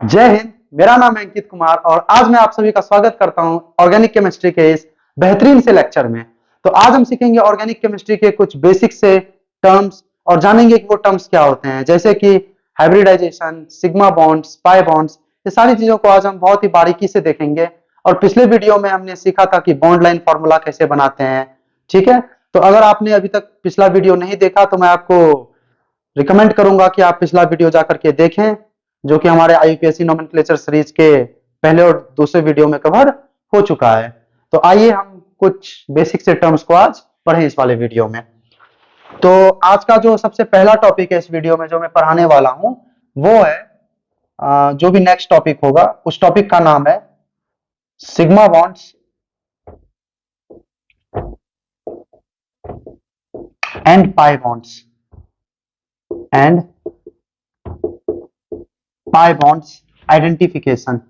जय हिंद। मेरा नाम है अंकित कुमार और आज मैं आप सभी का स्वागत करता हूं ऑर्गेनिक केमिस्ट्री के इस बेहतरीन से लेक्चर में। तो आज हम सीखेंगे ऑर्गेनिक केमिस्ट्री के कुछ बेसिक से टर्म्स और जानेंगे कि वो टर्म्स क्या होते हैं, जैसे कि hybridization, sigma bonds, pi bonds. ये सारी चीजों को आज हम बहुत ही बारीकी से देखेंगे। और पिछले वीडियो में हमने सीखा था कि बॉन्ड लाइन फॉर्मूला कैसे बनाते हैं। ठीक है, तो अगर आपने अभी तक पिछला वीडियो नहीं देखा तो मैं आपको रिकमेंड करूंगा कि आप पिछला वीडियो जाकर के देखें, जो कि हमारे आईयूपीएससी नोमेनक्लेचर सीरीज के पहले और दूसरे वीडियो में कवर हो चुका है। तो आइए हम कुछ बेसिक से टर्म्स को आज पढ़ें इस वाले वीडियो में। तो आज का जो सबसे पहला टॉपिक है इस वीडियो में जो मैं पढ़ाने वाला हूं वो है जो भी नेक्स्ट टॉपिक होगा उस टॉपिक का नाम है sigma bonds and pi bonds and pi bonds identification.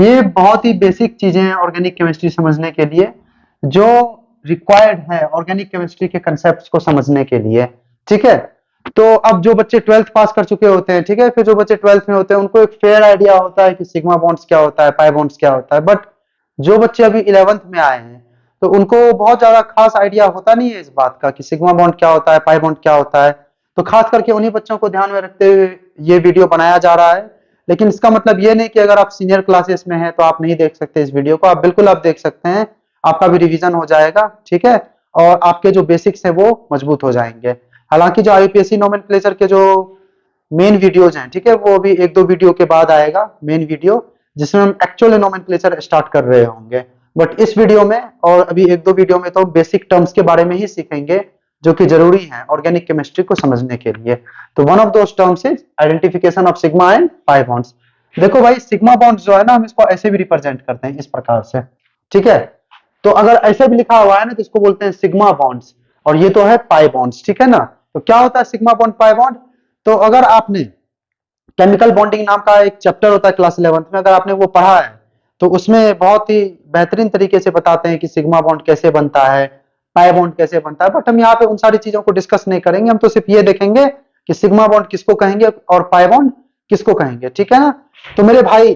ये बहुत ही बेसिक चीजें हैं ऑर्गेनिक केमिस्ट्री समझने के लिए, जो रिक्वायर्ड है ऑर्गेनिक केमिस्ट्री के कंसेप्ट्स को समझने के लिए। ठीक है, तो अब जो बच्चे 12th पास कर चुके होते हैं, ठीक है, फिर जो बच्चे 12th में होते हैं उनको एक फेयर आइडिया होता है कि सिग्मा बॉन्ड्स क्या होता है, पाई बॉन्ड्स क्या होता है। बट जो बच्चे अभी 11th में आए हैं तो उनको बहुत ज्यादा खास आइडिया होता नहीं है इस बात का कि सिग्मा बॉन्ड क्या होता है, पाई बॉन्ड क्या होता है। तो खास करके उन्हीं बच्चों को ध्यान में रखते हुए ये वीडियो बनाया जा रहा है। लेकिन इसका मतलब ये नहीं कि अगर आप सीनियर क्लासेस में हैं तो आप नहीं देख सकते इस वीडियो को। आप बिल्कुल आप देख सकते हैं, आपका भी रिवीजन हो जाएगा। ठीक है, और आपके जो बेसिक्स है वो मजबूत हो जाएंगे। हालांकि जो आईयूपीएससी नोमेनक्लेचर के जो मेन वीडियोज हैं, ठीक है, वो अभी एक दो वीडियो के बाद आएगा मेन वीडियो, जिसमें हम एक्चुअल नोमेनक्लेचर स्टार्ट कर रहे होंगे। बट इस वीडियो में और अभी एक दो वीडियो में तो बेसिक टर्म्स के बारे में ही सीखेंगे जो कि जरूरी है ऑर्गेनिक केमिस्ट्री को समझने के लिए। तो one of those terms is identification of sigma and pi bonds. देखो भाई, सिग्मा बॉन्ड्स जो है ना, हम इसको ऐसे भी रिप्रेजेंट करते हैं इस प्रकार से। ठीक है, तो अगर ऐसे भी लिखा हुआ है ना तो इसको बोलते हैं सिग्मा बॉन्ड्स, और ये तो है पाई बॉन्ड्स। ठीक है ना, तो क्या होता है सिग्मा बॉन्ड, पाई बॉन्ड? तो अगर आपने केमिकल बॉन्डिंग नाम का एक चैप्टर होता है क्लास 11th में, अगर आपने वो पढ़ा है तो उसमें बहुत ही बेहतरीन तरीके से बताते हैं कि सिग्मा बॉन्ड कैसे बनता है, पाई बॉन्ड कैसे बनता है। बट हम यहाँ पे उन सारी चीजों को डिस्कस नहीं करेंगे, हम तो सिर्फ ये देखेंगे कि सिग्मा बॉन्ड किसको कहेंगे और पाई बॉन्ड किसको कहेंगे। ठीक है ना, तो मेरे भाई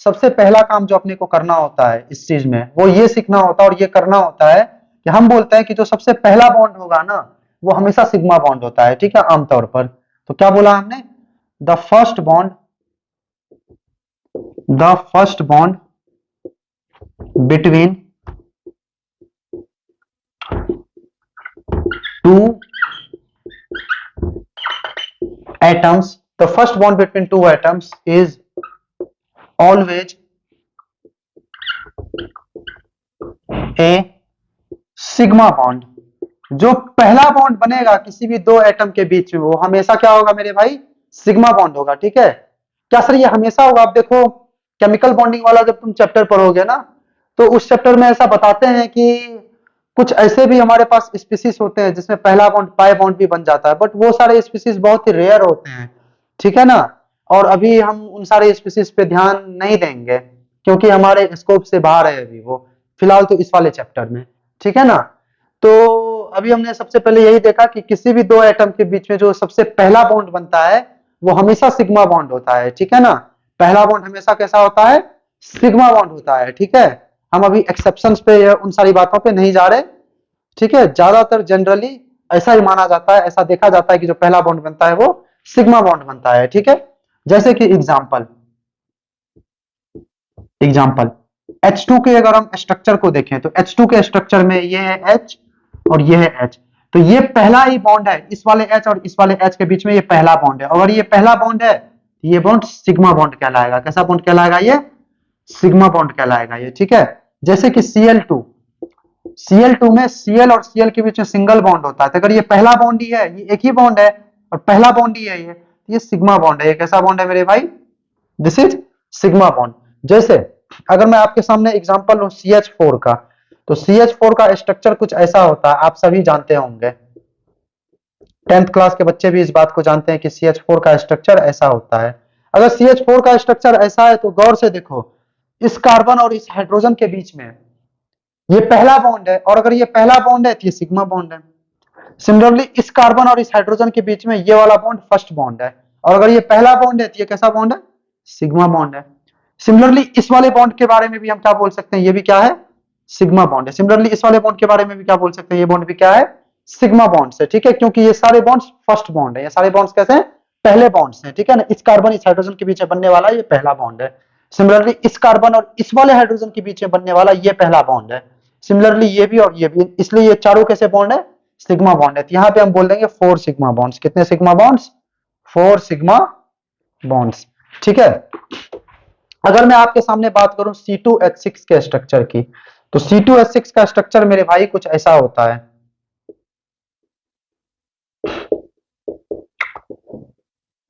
सबसे पहला काम जो अपने को करना होता है इस चीज में वो ये सीखना होता है और ये करना होता है कि हम बोलते हैं कि जो सबसे पहला बॉन्ड होगा ना वो हमेशा सिग्मा बॉन्ड होता है। ठीक है, आमतौर पर। तो क्या बोला हमने? The first bond, the first bond between two atoms, the first bond between two atoms is always a sigma bond। जो पहला बॉन्ड बनेगा किसी भी दो एटम के बीच में वो हमेशा क्या होगा मेरे भाई? सिग्मा बॉन्ड होगा। ठीक है, क्या सर ये हमेशा होगा? आप देखो केमिकल बॉन्डिंग वाला जब तुम चैप्टर पढ़ोगे ना तो उस चैप्टर में ऐसा बताते हैं कि कुछ ऐसे भी हमारे पास स्पीसीज होते हैं जिसमें पहला बॉन्ड पाई बॉन्ड भी बन जाता है, बट वो सारे स्पीसीज बहुत ही रेयर होते हैं। ठीक है ना, और अभी हम उन सारे स्पीसीज पे ध्यान नहीं देंगे क्योंकि हमारे स्कोप से बाहर है अभी वो, फिलहाल तो इस वाले चैप्टर में। ठीक है ना, तो अभी हमने सबसे पहले यही देखा कि किसी भी दो एटम के बीच में जो सबसे पहला बॉन्ड बनता है वो हमेशा सिग्मा बॉन्ड होता है। ठीक है ना, पहला बॉन्ड हमेशा कैसा होता है? सिग्मा बॉन्ड होता है। ठीक है, हम अभी एक्सेप्शंस पे या उन सारी बातों पे नहीं जा रहे। ठीक है, ज्यादातर जनरली ऐसा ही माना जाता है, ऐसा देखा जाता है कि जो पहला बॉन्ड बनता है वो सिग्मा बॉन्ड बनता है। ठीक है, जैसे कि एग्जांपल एग्जांपल H2 के अगर हम स्ट्रक्चर को देखें तो H2 के स्ट्रक्चर में ये है H और ये है H। तो ये पहला ही बॉन्ड है, इस वाले H और इस वाले H के बीच में ये पहला बॉन्ड है। अगर ये पहला बॉन्ड है तो ये बॉन्ड सिग्मा बॉन्ड कहलाएगा। कैसा बॉन्ड कहलाएगा? ये सिग्मा बॉन्ड कहलाएगा ये। ठीक है, जैसे कि Cl2, Cl2 में Cl और Cl के बीच में सिंगल बॉन्ड होता है। तो अगर ये पहला बॉन्ड ही है, ये एक ही बॉन्ड है और पहला बॉन्ड ही है ये सिग्मा बॉन्ड है। ये कैसा बॉन्ड है मेरे भाई? This is sigma bond. जैसे अगर मैं आपके सामने एग्जांपल लूं CH4 का, तो CH4 का स्ट्रक्चर कुछ ऐसा होता है, आप सभी जानते होंगे। 10th क्लास के बच्चे भी इस बात को जानते हैं कि CH4 का स्ट्रक्चर ऐसा होता है। अगर CH4 का स्ट्रक्चर ऐसा है तो गौर से देखो, इस कार्बन और इस हाइड्रोजन के बीच में ये पहला बॉन्ड है, और अगर ये पहला बॉन्ड है तो ये सिग्मा बॉन्ड है। सिमिलरली इस कार्बन और इस हाइड्रोजन के बीच में ये वाला बॉन्ड फर्स्ट बॉन्ड है, और अगर ये पहला बॉन्ड है तो ये कैसा बॉन्ड है, सिग्मा बॉन्ड है। सिमिलरली इस वाले बॉन्ड के बारे में भी हम क्या बोल सकते हैं, ये भी क्या है, सिग्मा बॉन्ड है। सिमिलरली इस वाले बॉन्ड के बारे में भी क्या बोल सकते हैं, ये बॉन्ड भी क्या है, सिग्मा बॉन्ड है, ठीक है, क्योंकि ये सारे बॉन्ड्स फर्स्ट बॉन्ड है, ये सारे बॉन्ड्स कैसे हैं, पहले बॉन्ड्स हैं, ठीक है ना। इस कार्बन इस हाइड्रोजन के बीच में बनने वाला ये पहला बॉन्ड है। सिमिलरली इस कार्बन और इस वाले हाइड्रोजन के बीच में बनने वाला ये पहला बॉन्ड है। सिमिलरली ये भी और ये भी, इसलिए ये चारों कैसे बॉन्ड है, सिग्मा बॉन्ड है। तो यहाँ पे हम बोल देंगे 4 सिग्मा बॉन्ड्स। कितने सिग्मा बॉन्ड्स, 4 सिग्मा बॉन्ड्स, ठीक है। अगर मैं आपके सामने बात करूं C2H6 के स्ट्रक्चर की, तो C2H6 का स्ट्रक्चर मेरे भाई कुछ ऐसा होता है,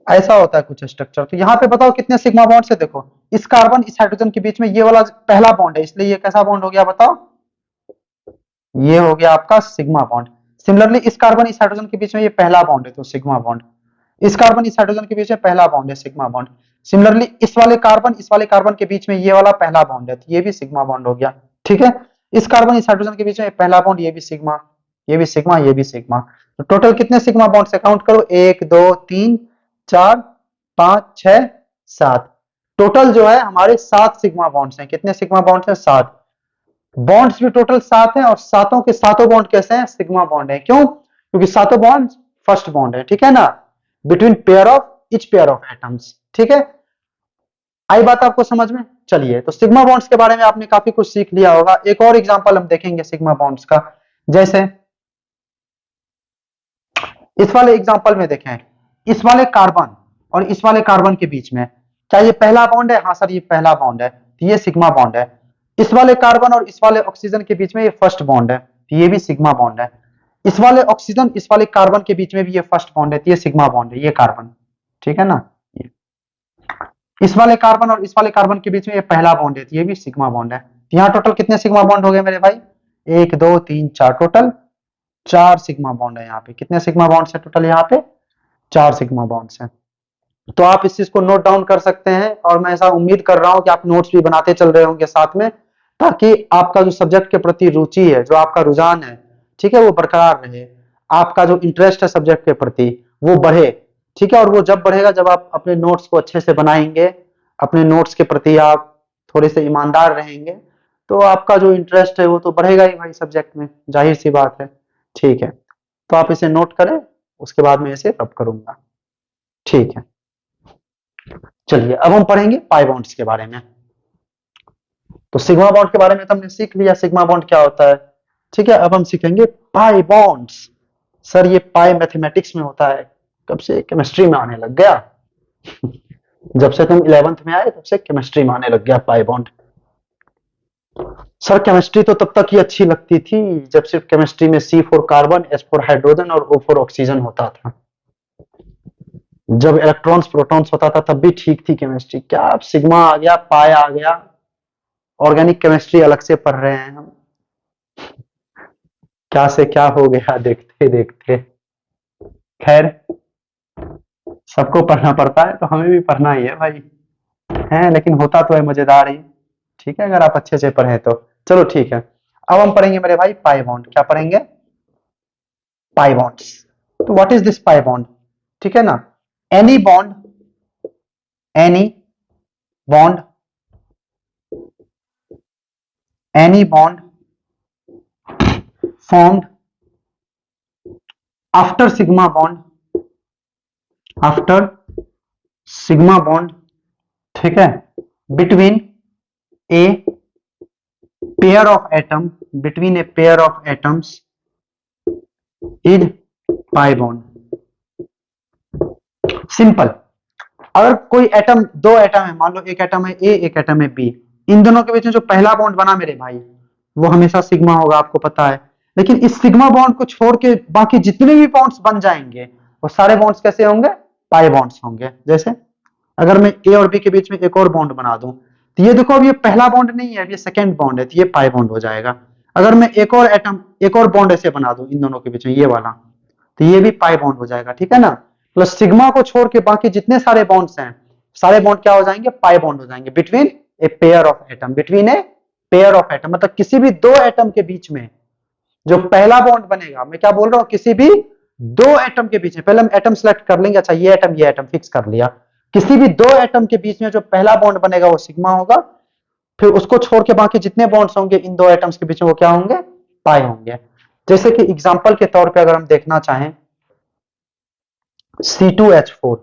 ऐसा होता है कुछ स्ट्रक्चर। तो यहाँ पे बताओ कितने सिग्मा बॉन्ड्स है, देखो इस कार्बन इस हाइड्रोजन के बीच में ये वाला पहला बॉन्ड है, इसलिए ये कैसा बॉन्ड हो गया बताओ, ये हो गया आपका सिग्मा बॉन्ड। सिमिलरली इस कार्बन इस हाइड्रोजन के बीच में ये पहला बॉन्ड है, तो सिग्मा बॉन्ड। इस कार्बन इस हाइड्रोजन के बीच में पहला बॉन्ड है, सिग्मा बॉन्ड। सिमिलरली इस वाले कार्बन के बीच में ये वाला पहला बॉन्ड है, तो ये भी सिग्मा बॉन्ड हो गया, ठीक है। इस कार्बन इस हाइड्रोजन के बीच में पहला बॉन्ड, ये भी सिग्मा, ये भी सिग्मा, ये भी सिग्मा। तो टोटल कितने सिग्मा बॉन्ड से काउंट करो, 1 2 3 4 5 6 7। टोटल जो है हमारे 7 सिग्मा बॉन्ड्स हैं। कितने सिग्मा बॉन्ड्स हैं, 7। बॉन्ड्स भी टोटल 7 हैं और सातों के सातों बॉन्ड कैसे हैं, सिग्मा बॉन्ड है। क्यों, क्योंकि सातों बॉन्ड फर्स्ट बॉन्ड है, ठीक है ना, between pair of each pair of atoms, ठीक है। आई बात आपको समझ में। चलिए, तो सिग्मा बॉन्ड्स के बारे में आपने काफी कुछ सीख लिया होगा। एक और एग्जांपल हम देखेंगे सिग्मा बॉन्ड्स का, जैसे इस वाले एग्जांपल में देखें, इस वाले कार्बन और इस वाले कार्बन के बीच में क्या ये पहला बॉन्ड है, हाँ सर ये पहला बॉन्ड है, तो ये सिग्मा बॉन्ड है। इस वाले कार्बन और इस वाले ऑक्सीजन के बीच में ये फर्स्ट बॉन्ड है, तो ये भी सिग्मा बॉन्ड है। इस वाले ऑक्सीजन इस वाले कार्बन के बीच में भी ये फर्स्ट बॉन्ड है, तो ये सिग्मा बॉन्ड है, ये कार्बन, ठीक है ना। इस वाले कार्बन और इस वाले कार्बन के बीच में ये पहला बॉन्ड है, तो ये भी सिग्मा बॉन्ड है। तो यहाँ टोटल कितने सिग्मा बॉन्ड हो गए मेरे भाई, 1 2 3 4, टोटल 4 सिग्मा बॉन्ड है यहाँ पे। कितने सिग्मा बॉन्ड है टोटल, यहाँ पे 4 सिग्मा बॉन्ड्स हैं। तो आप इस चीज को नोट डाउन कर सकते हैं, और मैं ऐसा उम्मीद कर रहा हूं कि आप नोट्स भी बनाते चल रहे होंगे साथ में, ताकि आपका जो सब्जेक्ट के प्रति रुचि है, जो आपका रुझान है, ठीक है, वो बरकरार रहे। आपका जो इंटरेस्ट है सब्जेक्ट के प्रति वो बढ़े, ठीक है। और वो जब बढ़ेगा जब आप अपने नोट्स को अच्छे से बनाएंगे, अपने नोट्स के प्रति आप थोड़े से ईमानदार रहेंगे, तो आपका जो इंटरेस्ट है वो तो बढ़ेगा ही भाई सब्जेक्ट में, जाहिर सी बात है, ठीक है। तो आप इसे नोट करें, उसके बाद मैं इसे रब करूंगा, ठीक है। चलिए अब हम पढ़ेंगे पाई बॉन्ड्स के बारे में। तो सिग्मा बॉन्ड के बारे में तो हमने सीख लिया, सिग्मा बॉन्ड क्या होता है, ठीक है। अब हम सीखेंगे पाई बॉन्ड्स। सर ये पाई मैथमेटिक्स में होता है, कब से केमिस्ट्री में आने लग गया जब से तुम 11th में आए तब से केमिस्ट्री में आने लग गया पाई बॉन्ड। सर केमिस्ट्री तो तब तक ही अच्छी लगती थी जब सिर्फ केमिस्ट्री में C4 कार्बन, H4 हाइड्रोजन और O4 ऑक्सीजन होता था। जब इलेक्ट्रॉन्स प्रोटॉन्स होता था तब भी ठीक थी केमिस्ट्री, क्या अब सिग्मा आ गया, पाई आ गया, ऑर्गेनिक केमिस्ट्री अलग से पढ़ रहे हैं हम, क्या से क्या हो गया देखते देखते। खैर सबको पढ़ना पड़ता है तो हमें भी पढ़ना ही है भाई, है, लेकिन होता तो है मजेदार ही, ठीक है, अगर आप अच्छे से पढ़े तो। चलो ठीक है, अब हम पढ़ेंगे मेरे भाई पाई बॉन्ड। क्या पढ़ेंगे, पाई बॉन्ड्स। तो what is this pi bond, ठीक है ना। Any bond, any bond, any bond formed after sigma bond, after sigma bond, ठीक है, between a pair of atom, between a pair of atoms is pi bond. Simple, अगर कोई atom, दो atom है, मान लो एक एटम है ए एक एटम है बी, इन दोनों के बीच में जो पहला बॉन्ड बना मेरे भाई वो हमेशा सिग्मा होगा, आपको पता है। लेकिन इस सिग्मा बॉन्ड को छोड़ के बाकी जितने भी बॉन्ड्स बन जाएंगे वो सारे बॉन्ड्स कैसे होंगे, पाई बॉन्ड्स होंगे। जैसे अगर मैं ए और बी के बीच में एक और बॉन्ड बना दूं, तो ये देखो अब ये पहला बॉन्ड नहीं है, अब ये सेकेंड बॉन्ड है, तो ये पाई बॉन्ड हो जाएगा। अगर मैं एक और एटम, एक और बॉन्ड ऐसे बना दूं इन दोनों के बीच में, ये वाला, तो ये भी पाई बॉन्ड हो जाएगा, ठीक है ना। प्लस सिग्मा को छोड़ के बाकी जितने सारे बॉन्ड्स हैं, सारे बॉन्ड क्या हो जाएंगे, पाई बॉन्ड हो जाएंगे, between a pair of atom, between a pair of atom, मतलब किसी भी दो एटम के बीच में जो पहला बॉन्ड बनेगा, मैं क्या बोल रहा हूं, किसी भी दो एटम के बीच में, पहले हम एटम सेलेक्ट कर लेंगे, अच्छा ये एटम फिक्स कर लिया, किसी भी दो एटम के बीच में जो पहला बॉन्ड बनेगा वो सिग्मा होगा, फिर उसको छोड़ के बाकी जितने बॉन्ड्स होंगे इन दो एटम्स के बीच में वो क्या होंगे, पाई होंगे। जैसे कि एग्जांपल के तौर पे अगर हम देखना चाहें C2H4,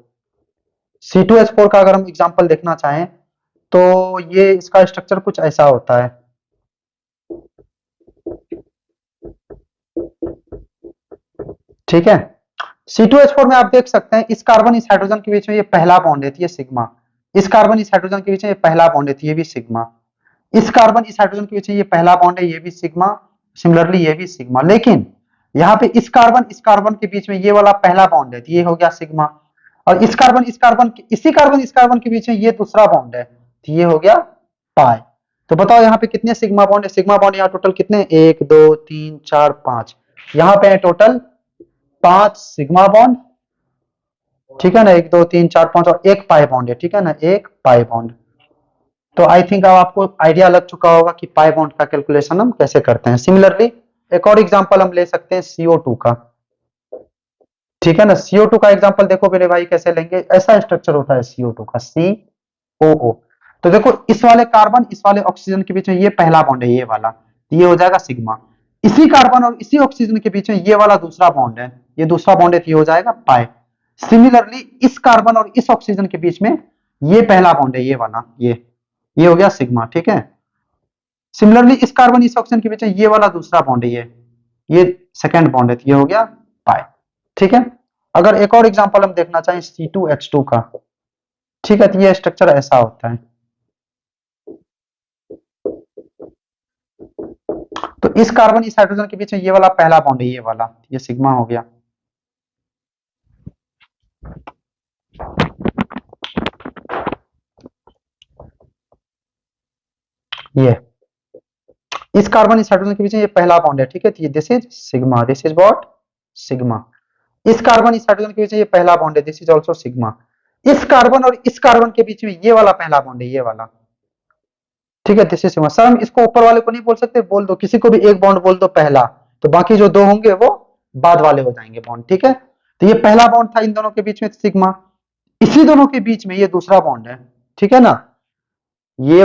C2H4 का अगर हम एग्जांपल देखना चाहें तो ये इसका स्ट्रक्चर कुछ ऐसा होता है, ठीक है। C2H4 में आप देख सकते हैं इस कार्बन इस हाइड्रोजन के बीच में ये पहला बॉन्ड है तो ये सिग्मा, इस कार्बन इस हाइड्रोजन के बीच में ये पहला बॉन्ड है तो ये भी सिग्मा, इस कार्बन इस हाइड्रोजन के बीच में ये पहला बॉन्ड है ये भी सिग्मा, सिमिलरली ये भी सिग्मा। लेकिन यहाँ पे इस कार्बन के बीच में ये वाला पहला बॉन्ड है तो ये हो गया सिग्मा, और इस कार्बन के बीच में ये दूसरा बॉन्ड है तो ये हो गया पाई। तो बताओ यहाँ पे कितने सिग्मा बॉन्ड है, सिग्मा बॉन्ड यहाँ टोटल कितने, 1 2 3 4 5, यहाँ पे है टोटल 5 सिग्मा बॉन्ड, ठीक है ना, 1 2 3 4 5 और एक पाई बॉन्ड है, ठीक है ना, एक पाई बॉन्ड। तो आई थिंक अब आपको आइडिया लग चुका होगा कि पाई बॉन्ड का कैलकुलेशन हम कैसे करते हैं। सिमिलरली एक और एग्जांपल हम ले सकते हैं CO2 का, ठीक है ना। CO2 का एग्जांपल देखो मेरे भाई कैसे लेंगे, ऐसा स्ट्रक्चर होता है CO2 का, COO। तो देखो इस वाले कार्बन इस वाले ऑक्सीजन के बीच में ये पहला बॉन्ड है ये वाला, ये हो जाएगा सिग्मा, इसी कार्बन और इसी ऑक्सीजन के बीच में ये वाला दूसरा बॉन्ड है, ये दूसरा बॉन्ड है तो ये हो जाएगा पाई। सिमिलरली इस कार्बन और इस ऑक्सीजन के बीच में ये पहला बॉन्ड है ये वाला, ये हो गया सिग्मा, ठीक है। सिमिलरली इस कार्बन इस ऑक्सीजन के बीच में ये वाला दूसरा बॉन्ड है ये सेकंड बॉन्ड है तो ये हो गया पाई, ठीक है। अगर एक और एग्जांपल हम देखना चाहें C2H2 का, ठीक है, तो ये स्ट्रक्चर ऐसा होता है। तो इस कार्बन इस हाइड्रोजन के बीच में ये वाला पहला बॉन्ड है ये वाला, ये सिग्मा हो गया। ये इस कार्बन इस हाइड्रोजन के बीच में ये पहला बॉन्ड है, ठीक है, तो ये this is sigma, this is what, sigma. इस कार्बन इस हाइड्रोजन के बीच में ये पहला बॉन्ड है, दिस इज आल्सो सिग्मा। इस कार्बन और इस कार्बन के बीच में ये वाला पहला बॉन्ड है ये वाला, ठीक है, दिस इज सिग्मा। सर हम इसको ऊपर वाले को नहीं बोल सकते, बोल दो, किसी को भी एक बॉन्ड बोल दो पहला, तो बाकी जो दो होंगे वो बाद वाले हो जाएंगे बॉन्ड, ठीक है। तो ये पहला बॉन्ड था इन दोनों के बीच में सिग्मा, इसी दोनों के बीच में ये दूसरा बॉन्ड है, ठीक है ना, ये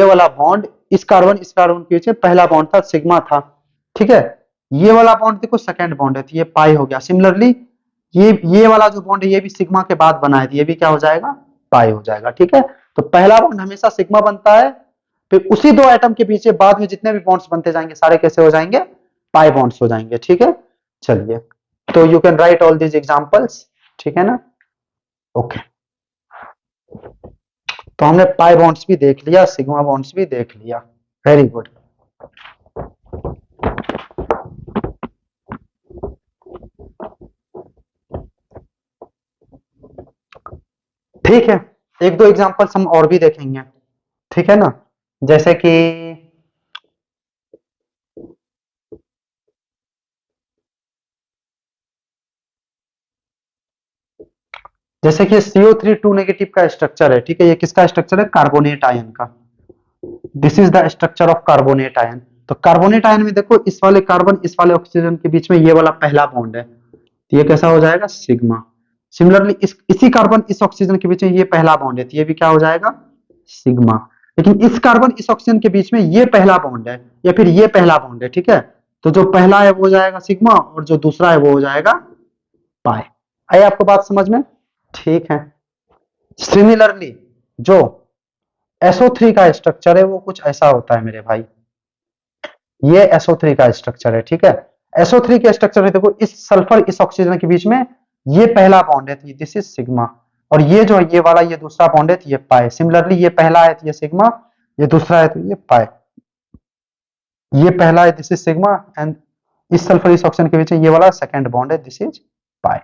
वाला बॉन्ड इस कार्बन के बीच में पहला बॉन्ड था सिग्मा था, ठीक है। ये वाला बॉन्ड देखो सेकंड बॉन्ड है तो ये पाई हो गया। सिमिलरली ये वाला जो बॉन्ड है ये भी सिग्मा के बाद बना है तो ये भी क्या हो जाएगा, पाई हो जाएगा, ठीक है। तो पहला बॉन्ड हमेशा सिग्मा बनता है, फिर उसी दो एटम के पीछे बाद में जितने भी बॉन्ड्स बनते जाएंगे सारे कैसे हो जाएंगे, पाई बॉन्ड्स हो जाएंगे, ठीक है। चलिए, तो you can write all these examples, ठीक है ना, ओके। तो हमने पाई बॉन्ड्स भी देख लिया, सिग्मा बॉन्ड्स भी देख लिया, वेरी गुड। ठीक है, एक दो एग्जांपल्स हम और भी देखेंगे, ठीक है ना, जैसे कि CO3 2 नेगेटिव का स्ट्रक्चर है, ठीक है, ये किसका स्ट्रक्चर है, कार्बोनेट आयन का, this is the structure of carbonate ion. तो कार्बोनेट आयन में देखो इस वाले कार्बन इस वाले ऑक्सीजन के बीच में ये वाला पहला बॉन्ड है तो ये कैसा हो जाएगा, सिग्मा। सिमिलरली इसी कार्बन इस ऑक्सीजन के बीच में ये पहला बॉन्ड है तो ये भी क्या हो जाएगा, सिग्मा। लेकिन इस कार्बन इस ऑक्सीजन के बीच में ये पहला बॉन्ड है या फिर ये पहला बॉन्ड है, ठीक है, तो जो पहला है वो हो जाएगा सिग्मा और जो दूसरा है वो हो जाएगा पाई। आई आपको बात समझ में, ठीक है। सिमिलरली जो SO3 का स्ट्रक्चर है वो कुछ ऐसा होता है मेरे भाई, ये SO3 का स्ट्रक्चर है, ठीक है। SO3 के स्ट्रक्चर है, देखो इस सल्फर इस ऑक्सीजन के बीच में ये पहला बॉन्ड है तो दिस इज सिग्मा, और ये जो ये वाला ये दूसरा बॉन्ड है तो ये पाई। सिमिलरली ये पहला है तो ये सिग्मा, ये दूसरा है तो ये पाई, ये पहला है दिस इज सिग्मा एंड इस सल्फर इस ऑक्सीजन के बीच में ये वाला सेकंड बॉन्ड है दिस इज पाई,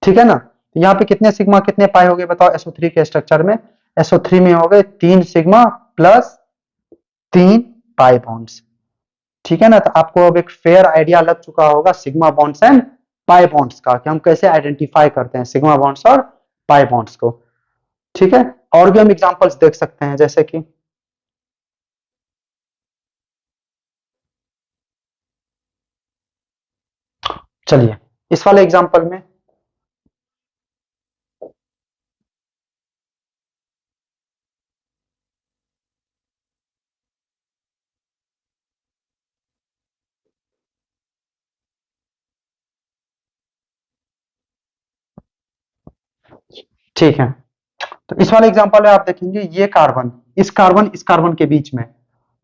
ठीक है ना। तो यहाँ पे कितने सिग्मा कितने पाई हो गए बताओ, SO3 के स्ट्रक्चर में, SO3 में हो गए 3 सिग्मा प्लस 3 पाई बॉन्ड्स, ठीक है ना। तो आपको अब एक फेयर आइडिया लग चुका होगा sigma bonds and pi bonds का, कि हम कैसे आइडेंटिफाई करते हैं सिग्मा बॉन्ड्स और पाई बॉन्ड्स को, ठीक है। और भी हम एग्जांपल्स देख सकते हैं, जैसे कि चलिए इस वाले एग्जांपल में ठीक है, तो इस वाले एग्जांपल में आप देखेंगे ये कार्बन इस कार्बन के बीच में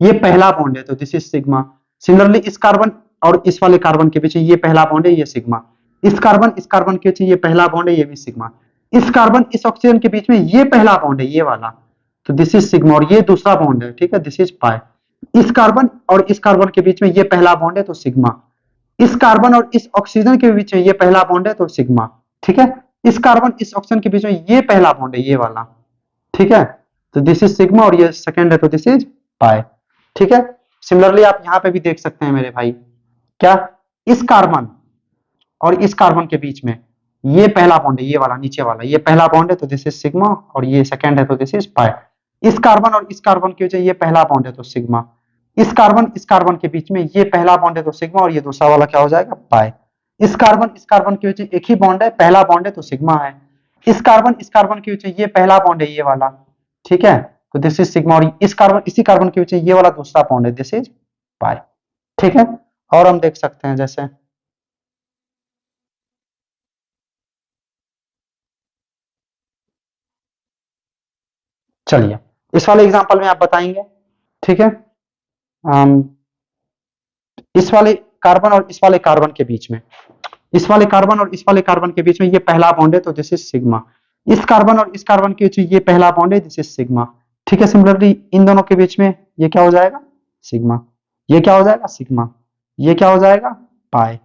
ये पहला बॉन्ड है, तो दिस इज सिग्मा। सिमिलरली इस कार्बन और इस वाले कार्बन के बीच ये पहला बॉन्ड है, ये सिग्मा। इस कार्बन के बीच ये पहला बॉन्ड है, ये भी सिग्मा। इस कार्बन इस ऑक्सीजन के बीच में ये पहला बॉन्ड है, ये वाला, तो दिस इज सिग्मा, और ये दूसरा बॉन्ड है, ठीक है, दिस इज पाई। इस कार्बन और इस कार्बन के बीच में ये पहला बॉन्ड है, तो सिग्मा। इस कार्बन और इस ऑक्सीजन के बीच में ये पहला बॉन्ड है, तो सिग्मा, ठीक है। इस कार्बन इस ऑक्सीजन के बीच में ये पहला बॉन्ड है, ये वाला, ठीक है, तो दिस इज सिग्मा, और ये सेकंड है, तो दिस इज पाई, ठीक है। सिमिलरली आप यहां पे भी देख सकते हैं मेरे भाई, क्या इस कार्बन और इस कार्बन के बीच में ये पहला बॉन्ड है, ये वाला नीचे वाला, ये पहला बॉन्ड है, तो दिस इज सिग्मा, और ये सेकंड है, तो दिस इज पाई। इस कार्बन और इस कार्बन के बीच में ये पहला बॉन्ड है, तो सिग्मा। इस कार्बन के बीच में ये पहला बॉन्ड है, तो सिग्मा, और ये दूसरा वाला क्या हो जाएगा, पाई। इस कार्बन के बीच में एक ही बॉन्ड है, पहला बॉन्ड है, तो सिग्मा है। इस कार्बन के बीच में ये पहला बॉन्ड है, ये वाला, ठीक है, तो दिस इज सिग्मा, और इसी कार्बन के बीच में ये वाला दूसरा बॉन्ड है, दिस इज पाई, ठीक है। और हम देख सकते हैं जैसे चलिए इस वाले एग्जांपल में आप बताएंगे, ठीक है। अम, इस वाले कार्बन और इस वाले कार्बन के बीच में इस वाले कार्बन और इस वाले कार्बन के बीच में ये पहला बॉन्ड है, तो दिस इज सिग्मा। इस कार्बन और इस कार्बन के बीच में ये पहला बॉन्ड है, दिस इज सिग्मा, ठीक है। सिमिलरली इन दोनों के बीच में ये क्या हो जाएगा, सिग्मा। ये क्या हो जाएगा, सिग्मा। ये क्या हो जाएगा, पाई।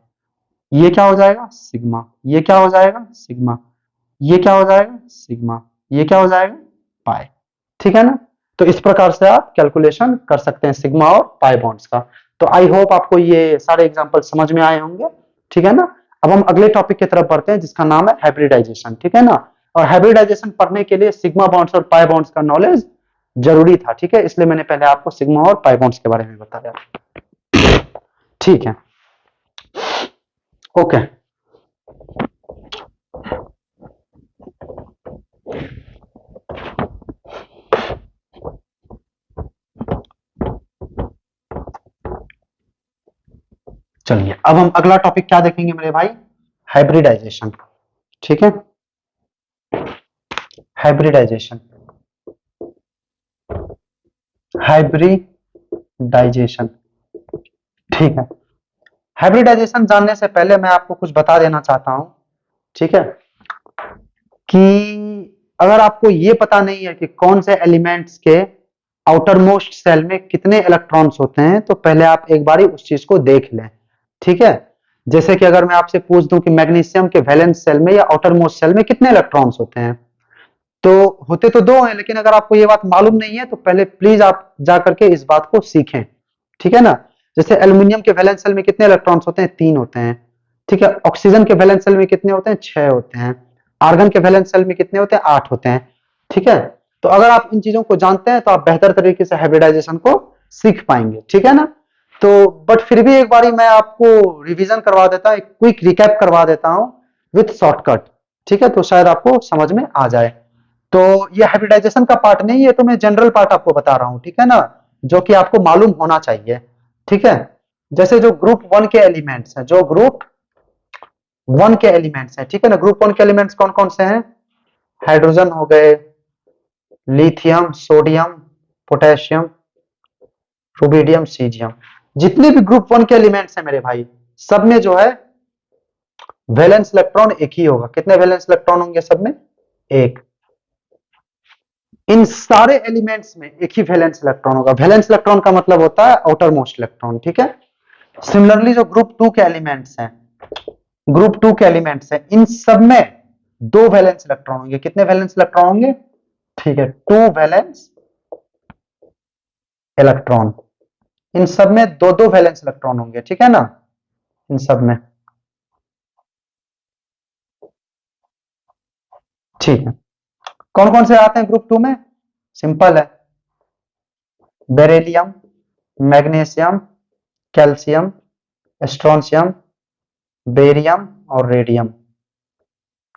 ये क्या हो जाएगा, सिग्मा। ये क्या हो जाएगा, सिग्मा। ये क्या हो जाएगा, सिग्मा। ये क्या हो जाएगा, पाई, ठीक है ना। तो इस प्रकार से आप कैलकुलेशन कर सकते हैं सिग्मा और पाई बॉन्ड्स का। तो आई होप आपको ये सारे एग्जांपल समझ में आए होंगे, ठीक है ना। अब हम अगले टॉपिक की तरफ बढ़ते हैं जिसका नाम है हाइब्रिडाइजेशन, ठीक है ना। और हाइब्रिडाइजेशन पढ़ने के लिए सिग्मा बॉन्ड्स और पाई बॉन्ड्स का नॉलेज जरूरी था, ठीक है, इसलिए मैंने पहले आपको सिग्मा और पाई बॉन्ड्स के बारे में बताया, ठीक है, ओके। चलिए अब हम अगला टॉपिक क्या देखेंगे मेरे भाई, हाइब्रिडाइजेशन, ठीक है, हाइब्रिडाइजेशन, हाइब्रिडाइजेशन, ठीक है। हाइब्रिडाइजेशन जानने से पहले मैं आपको कुछ बता देना चाहता हूं, ठीक है, कि अगर आपको ये पता नहीं है कि कौन से एलिमेंट्स के आउटर मोस्ट सेल में कितने इलेक्ट्रॉन्स होते हैं, तो पहले आप एक बारी उस चीज को देख लें, ठीक है। जैसे कि अगर मैं आपसे पूछ दूं कि मैग्नीशियम के वैलेंस सेल में या आउटर मोस्ट सेल में कितने इलेक्ट्रॉन्स होते हैं, तो होते तो दो हैं, लेकिन अगर आपको ये बात मालूम नहीं है तो पहले प्लीज आप जा करके इस बात को सीखें, ठीक है ना। जैसे एल्यूमिनियम के वैलेंस सेल में कितने इलेक्ट्रॉन्स होते हैं, 3 होते हैं, ठीक है। ऑक्सीजन के वैलेंस सेल में कितने होते हैं, 6 होते हैं। आर्गन के वैलेंस सेल में कितने होते हैं, 8 होते हैं, ठीक है। तो अगर आप इन चीजों को जानते हैं तो आप बेहतर तरीके से हाइब्रिडाइजेशन को सीख पाएंगे, ठीक है ना। तो बट फिर भी एक बारी मैं आपको रिवीजन करवा देता हूं, एक क्विक रिकैप करवा देता हूं विथ शॉर्टकट, ठीक है, तो शायद आपको समझ में आ जाए। तो ये हाइब्रिडाइजेशन का पार्ट नहीं है, तो मैं जनरल पार्ट आपको बता रहा हूं, ठीक है ना, जो कि आपको मालूम होना चाहिए, ठीक है। जैसे जो ग्रुप 1 के एलिमेंट्स हैं, जो ग्रुप 1 के एलिमेंट्स हैं, ठीक है ना, ग्रुप 1 के एलिमेंट्स कौन कौन से हैं, हाइड्रोजन हो गए, lithium, sodium, potassium, rubidium, caesium. जितने भी ग्रुप 1 के एलिमेंट्स हैं मेरे भाई, सब में जो है वैलेंस इलेक्ट्रॉन एक ही होगा। कितने वैलेंस इलेक्ट्रॉन होंगे सब में, एक। इन सारे एलिमेंट्स में एक ही वैलेंस इलेक्ट्रॉन होगा। वैलेंस इलेक्ट्रॉन का मतलब होता है आउटर मोस्ट इलेक्ट्रॉन, ठीक है। सिमिलरली जो ग्रुप 2 के एलिमेंट्स हैं, ग्रुप 2 के एलिमेंट्स हैं, इन सब में 2 वैलेंस इलेक्ट्रॉन होंगे। कितने वैलेंस इलेक्ट्रॉन होंगे, ठीक है, 2 वैलेंस इलेक्ट्रॉन। इन सब में 2-2 वैलेंस इलेक्ट्रॉन होंगे, ठीक है ना, इन सब में, ठीक है। कौन कौन से आते हैं ग्रुप 2 में, सिंपल है, beryllium, magnesium, calcium, strontium, barium और रेडियम।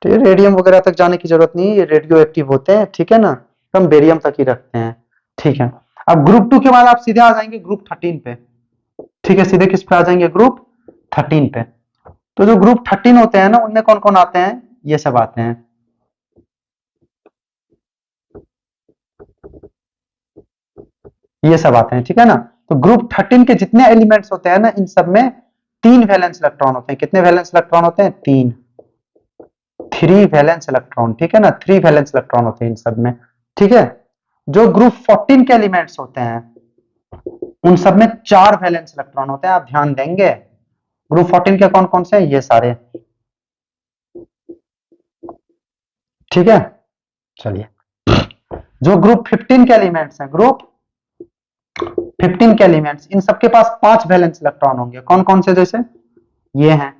तो ये रेडियम वगैरह तक जाने की जरूरत नहीं है, ये रेडियो एक्टिव होते हैं, ठीक है ना, हम बेरियम तक ही रखते हैं, ठीक है। अब ग्रुप 2 के बाद आप सीधे आ जाएंगे ग्रुप 13 पे, ठीक है, सीधे किस पे आ जाएंगे, ग्रुप 13 पे। तो जो ग्रुप 13 होते हैं ना, उनमें कौन कौन आते हैं, ये सब आते हैं, ये सब आते हैं, ठीक है ना। तो ग्रुप 13 के जितने एलिमेंट्स होते हैं ना, इन सब में 3 वैलेंस इलेक्ट्रॉन होते हैं। कितने वैलेंस इलेक्ट्रॉन होते हैं, 3, 3 वैलेंस इलेक्ट्रॉन, ठीक है ना, 3 वैलेंस इलेक्ट्रॉन होते हैं इन सब में, ठीक है। जो ग्रुप 14 के एलिमेंट्स होते हैं, उन सब में 4 वैलेंस इलेक्ट्रॉन होते हैं, आप ध्यान देंगे। ग्रुप 14 के कौन कौन से हैं, ये सारे, ठीक है। चलिए, जो ग्रुप 15 के एलिमेंट्स हैं, ग्रुप 15 के एलिमेंट्स, इन सबके पास 5 वैलेंस इलेक्ट्रॉन होंगे। कौन कौन से, जैसे ये हैं,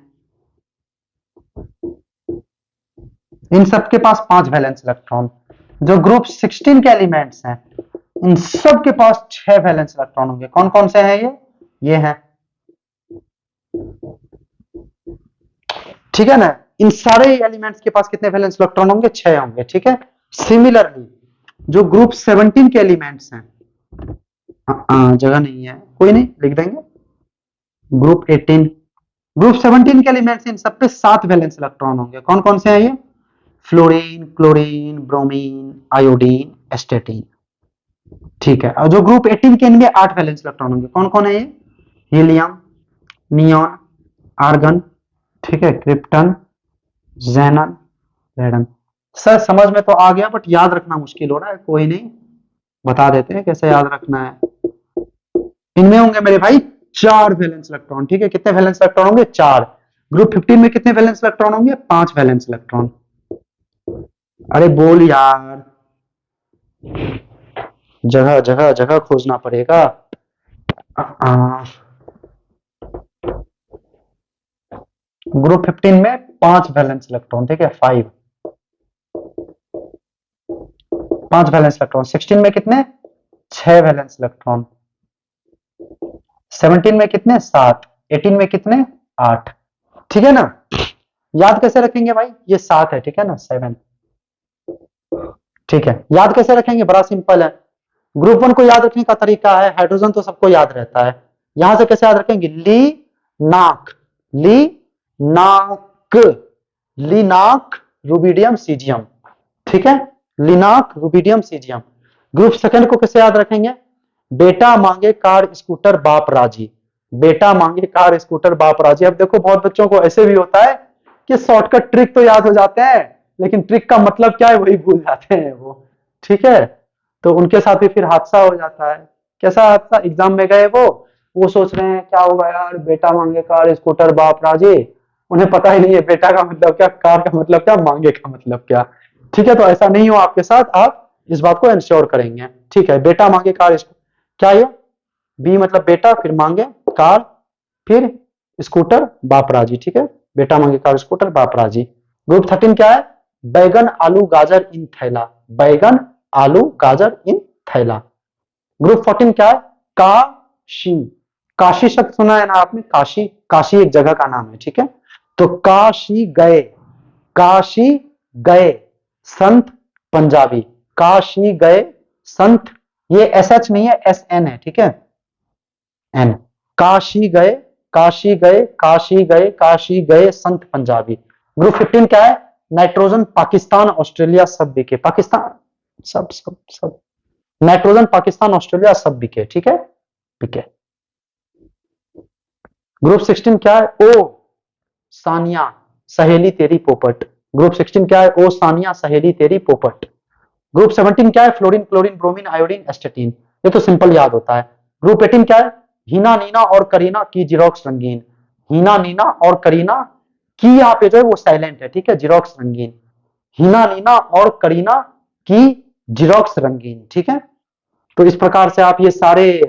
इन सबके पास 5 वैलेंस इलेक्ट्रॉन। जो ग्रुप 16 के एलिमेंट्स हैं, इन सब के पास 6 वैलेंस इलेक्ट्रॉन होंगे। कौन कौन से हैं ये हैं, ठीक है ना। इन सारे एलिमेंट्स के पास कितने वैलेंस इलेक्ट्रॉन होंगे, 6 होंगे, ठीक है। सिमिलरली जो ग्रुप 17 के एलिमेंट्स हैं, जगह नहीं है, कोई नहीं, लिख देंगे ग्रुप 18, ग्रुप 17 के एलिमेंट्स, इन सब पे 7 वैलेंस इलेक्ट्रॉन होंगे। कौन कौन से हैं ये, फ्लोरीन, क्लोरीन, ब्रोमीन, आयोडीन, एस्टेटीन, ठीक है। और जो ग्रुप 18 के, इनमें 8 वैलेंस इलेक्ट्रॉन होंगे। कौन कौन है ये, हीलियम, नियॉन, आर्गन, ठीक है, क्रिप्टन, जेनन, रेडन। सर समझ में तो आ गया, बट याद रखना मुश्किल हो रहा है, कोई नहीं, बता देते हैं कैसे याद रखना है। इनमें होंगे मेरे भाई 4 वैलेंस इलेक्ट्रॉन, ठीक है। कितने वैलेंस इलेक्ट्रॉन होंगे, 4। ग्रुप 15 में कितने वैलेंस इलेक्ट्रॉन होंगे, 5 वैलेंस इलेक्ट्रॉन। अरे बोल यार, जगह जगह जगह खोजना पड़ेगा। ग्रुप 15 में 5 वैलेंस इलेक्ट्रॉन, ठीक है, 5 वैलेंस इलेक्ट्रॉन। 16 में कितने, 6 वैलेंस इलेक्ट्रॉन। 17 में कितने, 7। 18 में कितने, 8, ठीक है ना। याद कैसे रखेंगे भाई, ये 7 है, ठीक है ना, 7, ठीक है। याद कैसे रखेंगे, बड़ा सिंपल है। ग्रुप 1 को याद रखने का तरीका है, हाइड्रोजन तो सबको याद रहता है, यहां से कैसे याद रखेंगे, ली नाक, ली नाक, लिनाक रुबिडियम सीजियम, ठीक है, लिनाक रुबिडियम सीजियम। ग्रुप सेकंड को कैसे याद रखेंगे, बेटा मांगे कार स्कूटर बाप राजी, बेटा मांगे कार स्कूटर बाप राजी। अब देखो बहुत बच्चों को ऐसे भी होता है कि शॉर्टकट ट्रिक तो याद हो जाते हैं, लेकिन ट्रिक का मतलब क्या है वही भूल जाते हैं वो, ठीक है। तो उनके साथ भी फिर हादसा हो जाता है। कैसा हादसा, एग्जाम में गए वो सोच रहे हैं क्या होगा यार, बेटा मांगे कार स्कूटर बाप राजी, उन्हें पता ही नहीं है बेटा का मतलब क्या, कार का मतलब क्या, मांगे का मतलब क्या, ठीक है। तो ऐसा नहीं हो आपके साथ, आप इस बात को इंश्योर करेंगे, ठीक है। बेटा मांगे कार, क्या ये, बी मतलब बेटा, फिर मांगे कार, फिर स्कूटर बाप राजी, ठीक है। बेटा मांगे कार स्कूटर बाप राजी। ग्रुप 13 क्या है, बैगन आलू गाजर इन थैला, बैगन आलू गाजर इन थैला। ग्रुप 14 क्या है, काशी, काशी शब्द सुना है ना आपने, काशी, काशी एक जगह का नाम है, ठीक है। तो काशी गए, काशी गए संत पंजाबी, काशी गए संत, ये एस एच नहीं है, एस एन है, ठीक है, एन, काशी गए, काशी गए, काशी गए, काशी गए संत पंजाबी। ग्रुप 15 क्या है, नाइट्रोजन पाकिस्तान ऑस्ट्रेलिया सब बिके, पाकिस्तान सब सब सब, नाइट्रोजन पाकिस्तान ऑस्ट्रेलिया सब बिके, ठीक है, बिके। ग्रुप 16 क्या है, ओ सानिया सहेली तेरी पोपट, ग्रुप 16 क्या है, ओ सानिया सहेली तेरी पोपट। ग्रुप 17 क्या है, फ्लोरीन, क्लोरीन, ब्रोमीन, आयोडीन, एस्टेटीन, ये तो सिंपल याद होता है। ग्रुप 18 क्या है, हीना नीना और करीना की जिरोक्स रंगीन, हीना नीना और करीना की, यहाँ पे जो है वो साइलेंट है, ठीक है, जिरोक्स रंगीन, हीना नीना और करीना की जिरोक्स रंगीन, ठीक है। तो इस प्रकार से आप ये सारे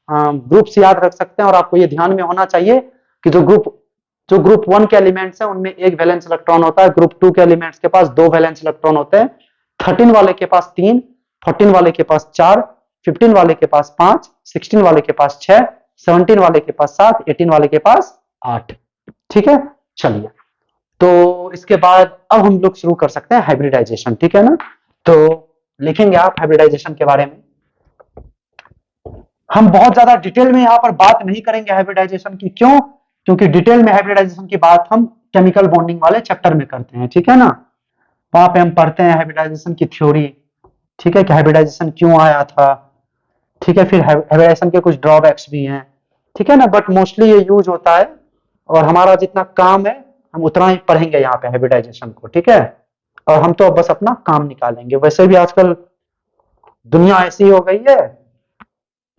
ग्रुप्स याद रख सकते हैं, और आपको ये ध्यान में होना चाहिए कि जो ग्रुप 1 के एलिमेंट्स हैं उनमें एक वैलेंस इलेक्ट्रॉन होता है, ग्रुप 2 के एलिमेंट्स के पास 2 वैलेंस इलेक्ट्रॉन होते हैं, 13 वाले के पास 3, 14 वाले के पास 4, 15 वाले के पास 5, 16 वाले के पास 6, 17 वाले के पास 7, 18 वाले के पास 8, ठीक है। चलिए, तो इसके बाद अब हम लोग शुरू कर सकते हैं हाइब्रिडाइजेशन, ठीक है ना। तो लिखेंगे आप हाइब्रिडाइजेशन के बारे में। हम बहुत ज्यादा डिटेल में यहाँ पर बात नहीं करेंगे हाइब्रिडाइजेशन की, क्यों? क्योंकि डिटेल में हाइब्रिडाइजेशन की बात हम केमिकल बॉन्डिंग वाले चैप्टर में करते हैं, ठीक है ना। वहां पे हम पढ़ते हैं हाइब्रिडाइजेशन की थ्योरी, ठीक है, कि हाइब्रिडाइजेशन क्यों आया था, ठीक है, फिर हाइब्रिडाइजेशन के कुछ ड्रॉबैक्स भी हैं, ठीक है ना। बट मोस्टली ये यूज होता है और हमारा जितना काम है हम उतना ही पढ़ेंगे यहाँ पे हाइब्रिडाइजेशन को, ठीक है। और हम तो बस अपना काम निकालेंगे। वैसे भी आजकल दुनिया ऐसी हो गई है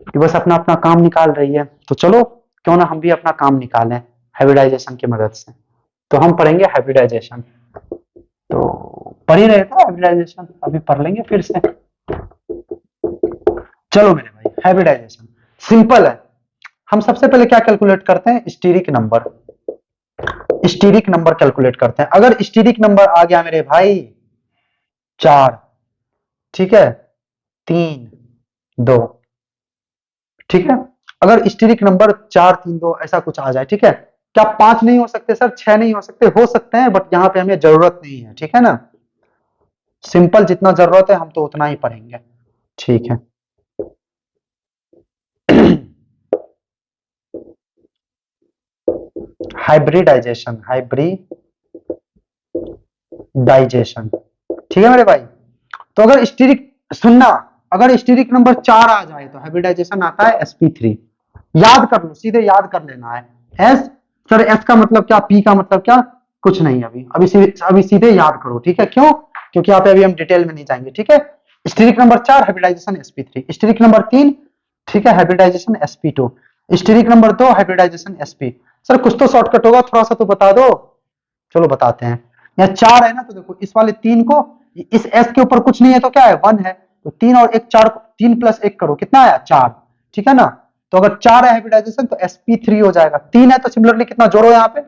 कि बस अपना अपना काम निकाल रही है, तो चलो क्यों ना हम भी अपना काम निकालें हाइब्रिडाइजेशन की मदद से। तो हम पढ़ेंगे हाइब्रिडाइजेशन, तो पढ़ ही रहे थे हाइब्रिडाइजेशन, अभी पढ़ लेंगे फिर से। चलो मेरे भाई, हाइब्रिडाइजेशन सिंपल है। हम सबसे पहले क्या कैलकुलेट करते हैं? Steric number. Steric number calculate करते हैं। अगर स्टीरिक नंबर आ गया मेरे भाई 4, ठीक है, 3, 2, ठीक है। अगर स्टीरिक नंबर 4, 3, 2 ऐसा कुछ आ जाए, ठीक है। क्या 5 नहीं हो सकते सर? 6 नहीं हो सकते? हो सकते हैं, बट यहाँ पे हमें जरूरत नहीं है, ठीक है ना। सिंपल जितना जरूरत है हम तो उतना ही पढ़ेंगे, ठीक है। हाइब्रिडाइजेशन, हाइब्रिडाइजेशन, ठीक है मेरे भाई। तो अगर स्टीरिक, सुनना, अगर स्टीरिक नंबर 4 आ जाए तो हाइब्रिडाइजेशन आता है sp3। याद कर लो, सीधे याद कर लेना है। एस, सर एस का मतलब क्या, पी का मतलब क्या, कुछ नहीं, अभी सीधे याद करो, ठीक है। क्यों? क्योंकि यहाँ पे अभी हम डिटेल में नहीं जाएंगे, ठीक है। Steric number 4 hybridization sp3, steric number 3, ठीक है, hybridization sp2, steric number 2 hybridization sp। Sir कुछ तो शॉर्टकट होगा, थोड़ा सा तो बता दो। चलो बताते हैं। यहाँ 4 है ना, तो देखो इस वाले 3 को, इस s के ऊपर कुछ नहीं है तो क्या है, 1 है, तो 3 और 1 4, 3 प्लस 1 करो, कितना आया, 4, ठीक है ना। तो अगर 4 है हाइब्रिडाइजेशन तो sp3 हो जाएगा। 3 है तो सिमिलरली कितना जोड़ो यहाँ पे,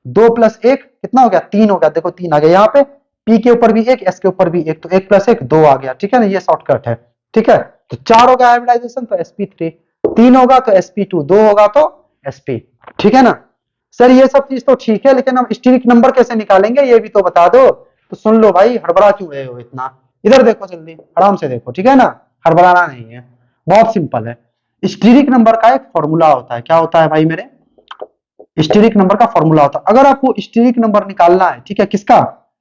2 प्लस 1 कितना हो गया, 3 हो गया। देखो 3 आ गया यहाँ पे, p के ऊपर भी 1, s के ऊपर भी 1, तो 1 प्लस 1 2 आ गया, ठीक है ना। ये शॉर्टकट है, ठीक है। तो 4 हो गया हाइब्रिडाइजेशन तो sp3, 3 होगा तो sp2, 2 होगा तो sp, ठीक है ना। सर ये सब चीज तो ठीक है, लेकिन हम स्टीरिक नंबर कैसे निकालेंगे ये भी तो बता दो। तो सुन लो भाई, हड़बड़ा क्यों रहे हो इतना, इधर देखो जल्दी, आराम से देखो, ठीक है ना, हड़बड़ाना नहीं है, बहुत सिंपल है। स्टीरिक नंबर का एक फॉर्मूला होता है, क्या होता है भाई मेरे, स्टीरिक नंबर का फॉर्मूला होता है। अगर आपको स्टीरिक नंबर निकालना है, ठीक है, किसका,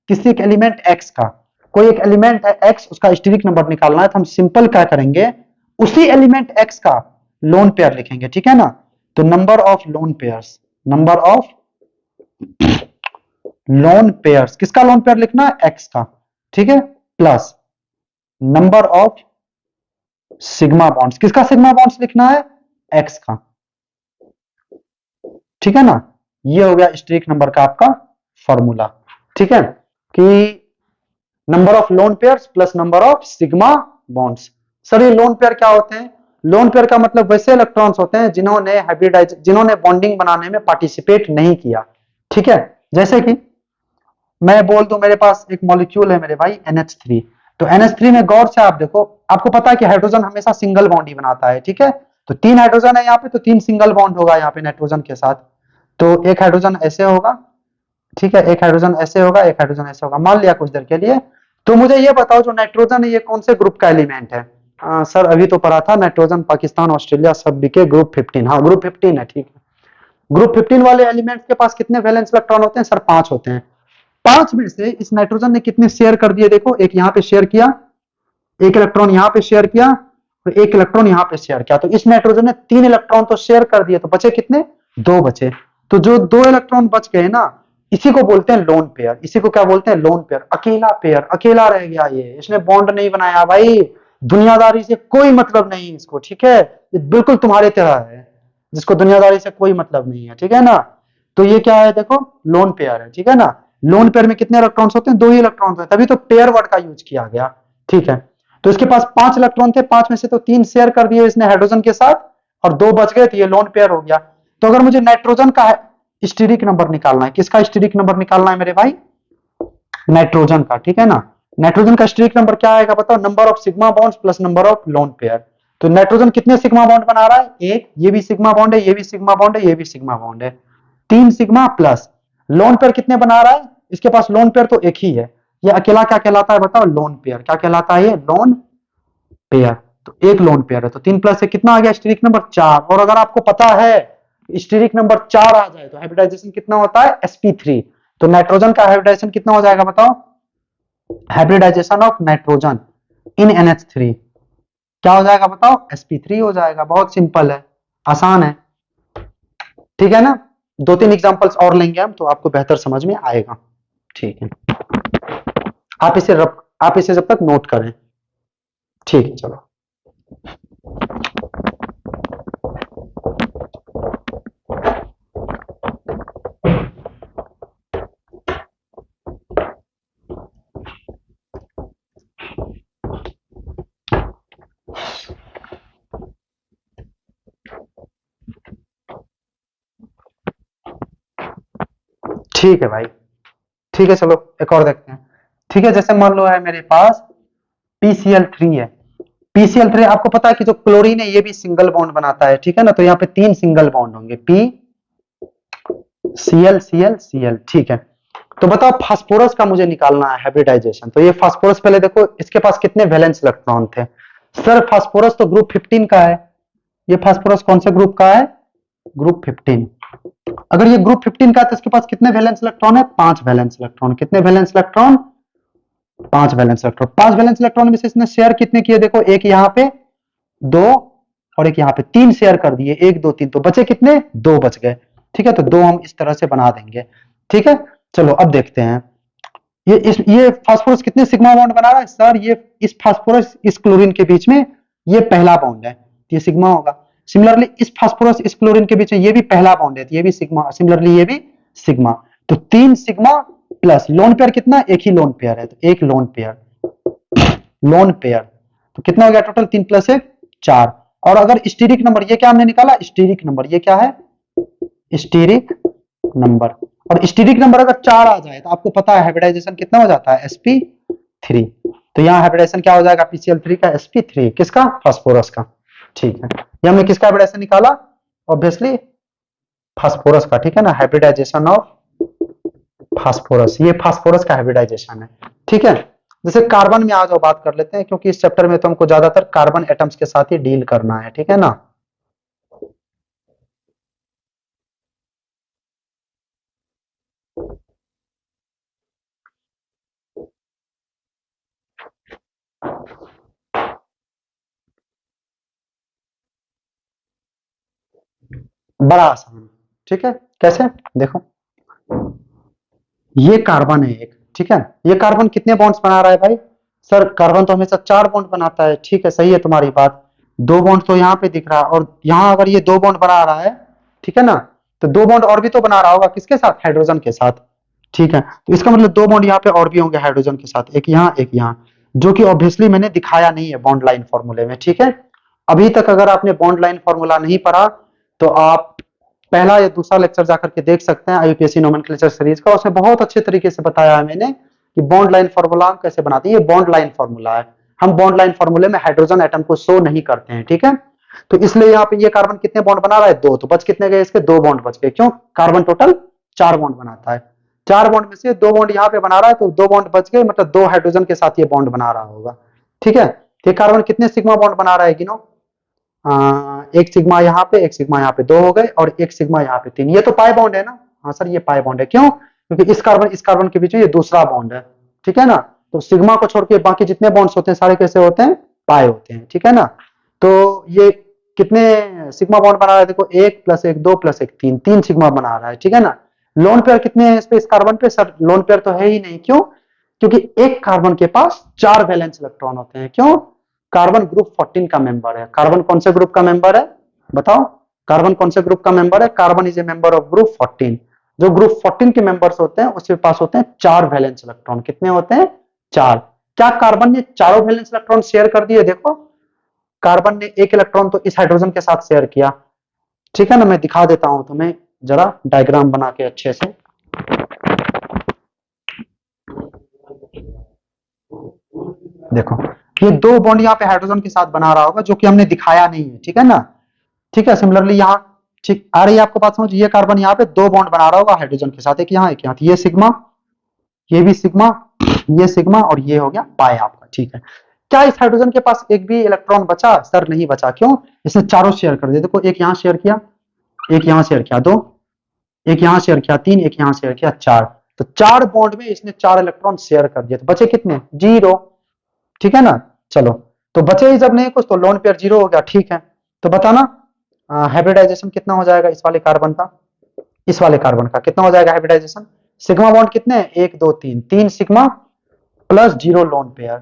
किसी एक एलिमेंट एक्स का, कोई एक एलिमेंट है एक्स, उसका स्टीरिक नंबर निकालना है, तो हम सिंपल क्या करेंगे, उसी एलिमेंट एक्स का लोन पेयर लिखेंगे, ठीक है ना। तो number of lone pairs, number of lone pairs, किसका लोन पेयर लिखना है, एक्स का, ठीक है, plus number of sigma bonds, किसका सिग्मा बॉन्ड्स लिखना है, एक्स का, ठीक है ना। ये हो गया स्टीरिक नंबर का आपका फॉर्मूला, ठीक है, कि number of lone pairs plus number of sigma bonds. Sir ये लोन पेयर क्या होते हैं? लोन पेयर का मतलब वैसे इलेक्ट्रॉन्स होते हैं जिन्होंने बॉन्डिंग बनाने में पार्टिसिपेट नहीं किया, ठीक है। जैसे कि मैं बोल दूं मेरे पास एक मॉलिक्यूल है मेरे भाई NH3, तो NH3 में गौर से आप देखो, आपको पता है कि हाइड्रोजन हमेशा सिंगल बॉन्ड ही बनाता है, ठीक है। तो 3 हाइड्रोजन है यहाँ पे, तो 3 सिंगल बॉन्ड होगा यहाँ पे नाइट्रोजन के साथ। तो एक हाइड्रोजन ऐसे होगा, ठीक है, एक हाइड्रोजन ऐसे होगा, एक हाइड्रोजन ऐसे होगा, मान लिया कुछ देर के लिए। तो मुझे ये बताओ जो नाइट्रोजन है ये कौन से ग्रुप का एलिमेंट है? सर अभी तो पढ़ा था नाइट्रोजन पाकिस्तान ऑस्ट्रेलिया सब के ग्रुप 15, हाँ ग्रुप 15 है, ठीक है। ग्रुप 15 वाले एलिमेंट्स के पास कितने वैलेंस इलेक्ट्रॉन होते हैं सर? 5 होते हैं। 5 में से इस नाइट्रोजन ने कितने शेयर कर दिए, देखो, एक यहाँ पे शेयर किया, एक इलेक्ट्रॉन यहाँ पे शेयर किया, और एक इलेक्ट्रॉन यहाँ पे शेयर किया। तो इस नाइट्रोजन ने 3 इलेक्ट्रॉन तो शेयर कर दिए, तो बचे कितने, 2 बचे। तो जो 2 इलेक्ट्रॉन बच गए ना, इसी को बोलते हैं लोन पेयर। इसी को क्या बोलते हैं, लोन पेयर। अकेला पेयर, अकेला रह गया ये, इसने बॉन्ड नहीं बनाया भाई, दुनियादारी से कोई मतलब नहीं इसको, ठीक है। ये बिल्कुल तुम्हारे तरह है, जिसको दुनियादारी से कोई मतलब नहीं है, ठीक है ना। तो ये क्या है, देखो लोन पेयर है, ठीक है ना। लोन पेयर में कितने इलेक्ट्रॉन्स होते हैं, 2 ही इलेक्ट्रॉन्स होते हैं, तभी तो पेयर वर्ड का यूज किया गया, ठीक है। तो इसके पास 5 इलेक्ट्रॉन थे, 5 में से तो 3 शेयर कर दिए इसने हाइड्रोजन के साथ, और 2 बच गए, तो ये लोन पेयर हो गया। तो अगर मुझे नाइट्रोजन का स्टीरिक नंबर निकालना है, किसका स्टीरिक नंबर निकालना है मेरे भाई, नाइट्रोजन का, ठीक है ना। नाइट्रोजन का स्टीरिक नंबर क्या आएगा बताओ, number of sigma bonds plus number of lone pair. तो नाइट्रोजन कितने सिग्मा बॉन्ड बना रहा है, एक, ये भी सिग्मा बॉन्ड है, ये भी सिग्मा बॉन्ड है, ये भी सिग्मा बॉन्ड है, 3 सिग्मा प्लस, लोन पेयर कितने बना रहा है, इसके पास लोन पेयर तो एक ही है, ये अकेला क्या कहलाता है बताओ, लोन पेयर। क्या कहलाता है ये, लोन पेयर। तो एक लोन पेयर है, तो 3 प्लस से कितना आ गया, स्टेरिक नंबर 4। और अगर आपको पता है स्टेरिक नंबर 4 आ जाए तो हाइब्रिडाइजेशन कितना होता है, sp3। तो नाइट्रोजन का हाइब्रिडाइजेशन कितना हो जाएगा बताओ, hybridisation of nitrogen in NH3 क्या हो जाएगा बताओ, sp3 हो जाएगा। बहुत सिंपल है, आसान है, ठीक है ना। 2-3 एग्जांपल्स और लेंगे हम तो आपको बेहतर समझ में आएगा, ठीक है। आप इसे जब तक नोट करें, ठीक है। चलो ठीक है भाई, ठीक है। चलो एक और देखते हैं, ठीक है। जैसे मान लो है मेरे पास PCl3 है। PCl3 आपको पता है कि जो क्लोरीन है ये भी सिंगल बॉन्ड बनाता है, ठीक है ना। तो यहाँ पे 3 सिंगल बॉन्ड होंगे, PCl, ठीक है। तो बताओ फास्फोरस का मुझे निकालना है हाइब्रिडाइजेशन। तो ये फास्फोरस पहले देखो, इसके पास कितने वैलेंस इलेक्ट्रॉन थे। सर फास्फोरस तो ग्रुप 15 का है, ये फास्फोरस कौन से ग्रुप का है, ग्रुप 15। अगर ये ग्रुप 15 का है तो इसके पास कितने वैलेंस इलेक्ट्रॉन है, 5 वैलेंस इलेक्ट्रॉन। कितने valence electron, 5 valence electron. 5 valence electron में से इसने शेयर कितने किए, देखो एक यहाँ पे 2 और एक यहाँ पे 3 शेयर कर दिए, 1 2 3, तो बचे कितने, 2 बच गए, ठीक है। तो 2 हम इस तरह से बना देंगे, ठीक है। चलो अब देखते हैं, ये फास्फोरस कितने सिग्मा बॉन्ड बना रहा है सर, ये इस फास्फोरस इस क्लोरीन के बीच में ये पहला बॉन्ड है, ये सिग्मा होगा। सिमिलरली इस फास्फोरस इस क्लोरीन के बीच में ये भी पहला बॉन्ड है, तो ये भी सिग्मा, सिमिलरली ये भी सिग्मा। तो 3 सिग्मा प्लस लोन पेयर कितना, एक ही लोन पेयर है, तो एक लोन पेयर। तो कितना हो गया टोटल, 3 प्लस 1 4। और अगर स्टीरिक नंबर, ये क्या हमने निकाला, स्टीरिक नंबर, ये क्या है, स्टीरिक नंबर। और स्टीरिक नंबर अगर 4 आ जाए तो आपको पता है हाइब्रिडाइजेशन कितना हो जाता है, sp3। तो यहाँ हाइब्रिडाइजेशन क्या हो जाएगा, PCl3 का sp3, किसका, फास्फोरस का, ठीक है। ये हमने किसका हाइब्रिडाइजेशन निकाला, ऑब्वियसली फास्फोरस का, ठीक है ना। हाइब्रिडाइजेशन ऑफ फास्फोरस, ये फास्फोरस का हाइब्रिडाइजेशन है, ठीक है। जैसे कार्बन में आ जाओ बात कर लेते हैं, क्योंकि इस चैप्टर में तो हमको ज्यादातर कार्बन एटम्स के साथ ही डील करना है, ठीक है ना। बड़ा आसान, ठीक है। कैसे, देखो ये कार्बन है एक, ठीक है। ये कार्बन कितने बॉन्ड्स बना रहा है भाई, सर कार्बन तो हमेशा 4 बॉन्ड बनाता है, ठीक है, सही है तुम्हारी बात। 2 बॉन्ड तो यहाँ पे दिख रहा है, और यहाँ अगर ये 2 बॉन्ड बना रहा है, ठीक है ना, तो 2 बॉन्ड और भी तो बना रहा होगा, किसके साथ, हाइड्रोजन के साथ, ठीक है। तो इसका मतलब 2 बॉन्ड यहाँ पे और भी होंगे हाइड्रोजन के साथ, एक यहाँ एक यहाँ, जो कि ऑब्वियसली मैंने दिखाया नहीं है बॉन्ड लाइन फॉर्मूले में, ठीक है। अभी तक अगर आपने बॉन्ड लाइन फॉर्मूला नहीं पढ़ा तो आप पहला या दूसरा लेक्चर जाकर के देख सकते हैं IUPAC नोमेनक्लेचर सीरीज का, उसमें बहुत अच्छे तरीके से बताया है मैंने कि बॉन्ड लाइन फॉर्मूला कैसे बनाते हैं। ये बॉन्ड लाइन फॉर्मूला है, हम बॉन्ड लाइन फॉर्मूले में हाइड्रोजन एटम को शो नहीं करते हैं, ठीक है। तो इसलिए यहाँ पे ये कार्बन कितने बॉन्ड बना रहा है, 2, तो बच कितने गए इसके, 2 बॉन्ड बच गए, क्यों, कार्बन टोटल 4 बॉन्ड बनाता है, 4 बॉन्ड में से 2 बॉन्ड यहाँ पे बना रहा है, तो 2 बॉन्ड बच गए, मतलब 2 हाइड्रोजन के साथ ये बॉन्ड बना रहा होगा, ठीक है। ये कार्बन कितने सिग्मा बॉन्ड बना रहा है, गिनो, एक सिग्मा यहाँ पे, एक सिग्मा यहाँ पे, 2 हो गए, और एक सिग्मा यहाँ पे 3। ये तो पाई बॉन्ड है ना, हाँ सर ये पाई बॉन्ड है, क्यों, क्योंकि इस कार्बन के बीच में ये दूसरा बॉन्ड है, ठीक है ना। तो सिग्मा को छोड़ के बाकी जितने बॉन्ड्स होते हैं सारे कैसे होते हैं, पाई होते हैं, ठीक है ना। तो ये कितने सिग्मा बॉन्ड बना रहा है, देखो 1 + 1 2 + 1 3, 3 सिग्मा बना रहा है, ठीक है ना। लोन पेयर कितने हैं इस पे, इस कार्बन पे, सर लोन पेयर तो है ही नहीं, क्यों, क्योंकि एक कार्बन के पास 4 वैलेंस इलेक्ट्रॉन होते हैं, क्यों, कार्बन ग्रुप 14 का मेंबर है। कार्बन कौन से ग्रुप का मेंबर है, बताओ, कार्बन कौन से ग्रुप का मेंबर है, carbon is a member of group 14। जो ग्रुप 14 के मेंबर्स होते हैं उसके पास होते हैं 4 वैलेंस इलेक्ट्रॉन, कितने होते हैं, 4। क्या कार्बन ने चारों वैलेंस इलेक्ट्रॉन शेयर कर दिए, देखो कार्बन ने एक इलेक्ट्रॉन तो इस हाइड्रोजन के साथ शेयर किया, ठीक है ना। मैं दिखा देता हूं तुम्हें जरा डायग्राम बना के अच्छे से, देखो ये 2 बॉन्ड यहाँ पे हाइड्रोजन के साथ बना रहा होगा, जो कि हमने दिखाया नहीं है, ठीक है ना, ठीक है। सिमिलरली यहाँ, ठीक आ रही है आपको बात समझ? ये कार्बन यहाँ पे दो बॉन्ड बना रहा होगा हाइड्रोजन के साथ, एक यहाँ एक यहाँ, ये सिग्मा, ये भी सिग्मा, ये सिग्मा और ये हो गया पाई आपका। ठीक है, क्या इस हाइड्रोजन के पास एक भी इलेक्ट्रॉन बचा? सर नहीं बचा। क्यों? इसने चारों शेयर कर दिया। देखो एक यहाँ शेयर किया, एक यहाँ शेयर किया, दो, एक यहाँ शेयर किया, तीन, एक यहाँ शेयर किया, चार। तो चार बॉन्ड में इसने चार इलेक्ट्रॉन शेयर कर दिए, तो बचे कितने? जीरो। ठीक है ना? चलो, तो बचे ही जब नहीं कुछ तो लोन पेयर जीरो हो गया। ठीक है, तो बताना हाइब्रिडाइजेशन कितना हो जाएगा इस वाले कार्बन का? इस वाले कार्बन का कितना हो जाएगा हाइब्रिडाइजेशन? सिग्मा बॉन्ड कितने हैं? एक दो तीन, तीन sigma plus zero lone pair,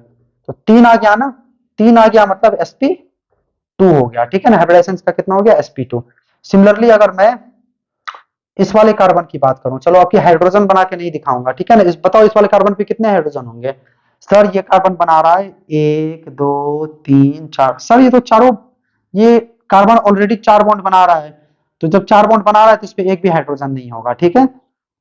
तो तीन आ गया ना, तीन आ गया मतलब sp2 हो गया। ठीक है ना? हाइब्रिडाइजेशन का कितना हो गया? sp2। सिमिलरली अगर मैं इस वाले कार्बन की बात करूं, चलो आपकी हाइड्रोजन बना के नहीं दिखाऊंगा, ठीक है ना? इस बताओ इस वाले कार्बन पे कितने हाइड्रोजन होंगे? सर ये कार्बन बना रहा है एक दो तीन चार। सर ये तो चारों, ये कार्बन ऑलरेडी चार बॉन्ड बना रहा है, तो जब चार बॉन्ड बना रहा है तो इस पे एक भी हाइड्रोजन नहीं होगा। ठीक है,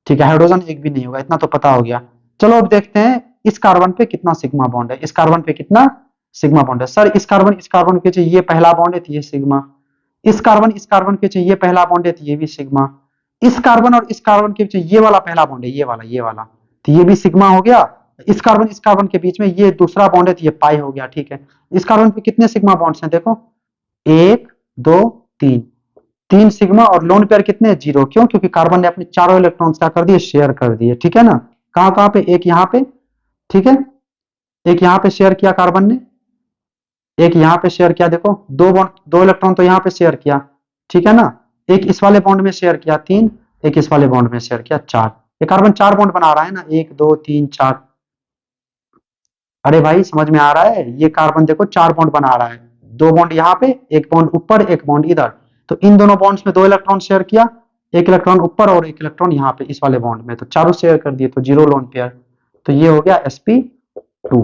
ठीक है, हाइड्रोजन एक भी नहीं होगा, इतना तो पता हो गया। चलो अब देखते हैं इस कार्बन पे कितना सिग्मा बॉन्ड है, इस कार्बन पे कितना सिग्मा बॉन्ड है। सर इस कार्बन के चाहिए पहला बॉन्ड है तो ये सिग्मा, इस कार्बन के चाहिए पहला बॉन्ड है तो ये भी सिग्मा, इस कार्बन और इस कार्बन के बीच ये वाला पहला बॉन्ड है, ये वाला, तो ये भी सिग्मा हो गया। इस कार्बन के बीच में ये दूसरा बॉन्ड है तो ये पाई हो गया। ठीक है, इस कार्बन पे कितने सिग्मा बॉन्ड्स हैं? देखो एक दो तीन, तीन सिग्मा और लोन पेयर कितने? जीरो। क्यों? क्योंकि कार्बन ने अपने चारों इलेक्ट्रॉन्स क्या कर दिए? शेयर कर दिए। ठीक है ना? कहां कहां पे? एक यहाँ पे, ठीक है, एक यहाँ पे शेयर किया कार्बन ने, एक यहाँ पे शेयर किया, देखो दो बॉन्ड, दो इलेक्ट्रॉन तो यहाँ पे शेयर किया। ठीक है ना? एक इस वाले बॉन्ड में शेयर किया तीन, एक इस वाले बॉन्ड में शेयर किया चार। ये कार्बन चार बॉन्ड बना रहा है ना, एक दो तीन चार। अरे भाई समझ में आ रहा है? ये कार्बन देखो चार बॉन्ड बना रहा है, दो बॉन्ड यहाँ पे, एक बॉन्ड ऊपर, एक बॉन्ड इधर, तो इन दोनों बॉन्ड्स में दो इलेक्ट्रॉन शेयर किया, एक इलेक्ट्रॉन ऊपर और एक इलेक्ट्रॉन यहाँ पे इस वाले बॉन्ड में, तो चारों शेयर कर दिए, तो जीरो लोन पेयर, तो ये हो गया sp2।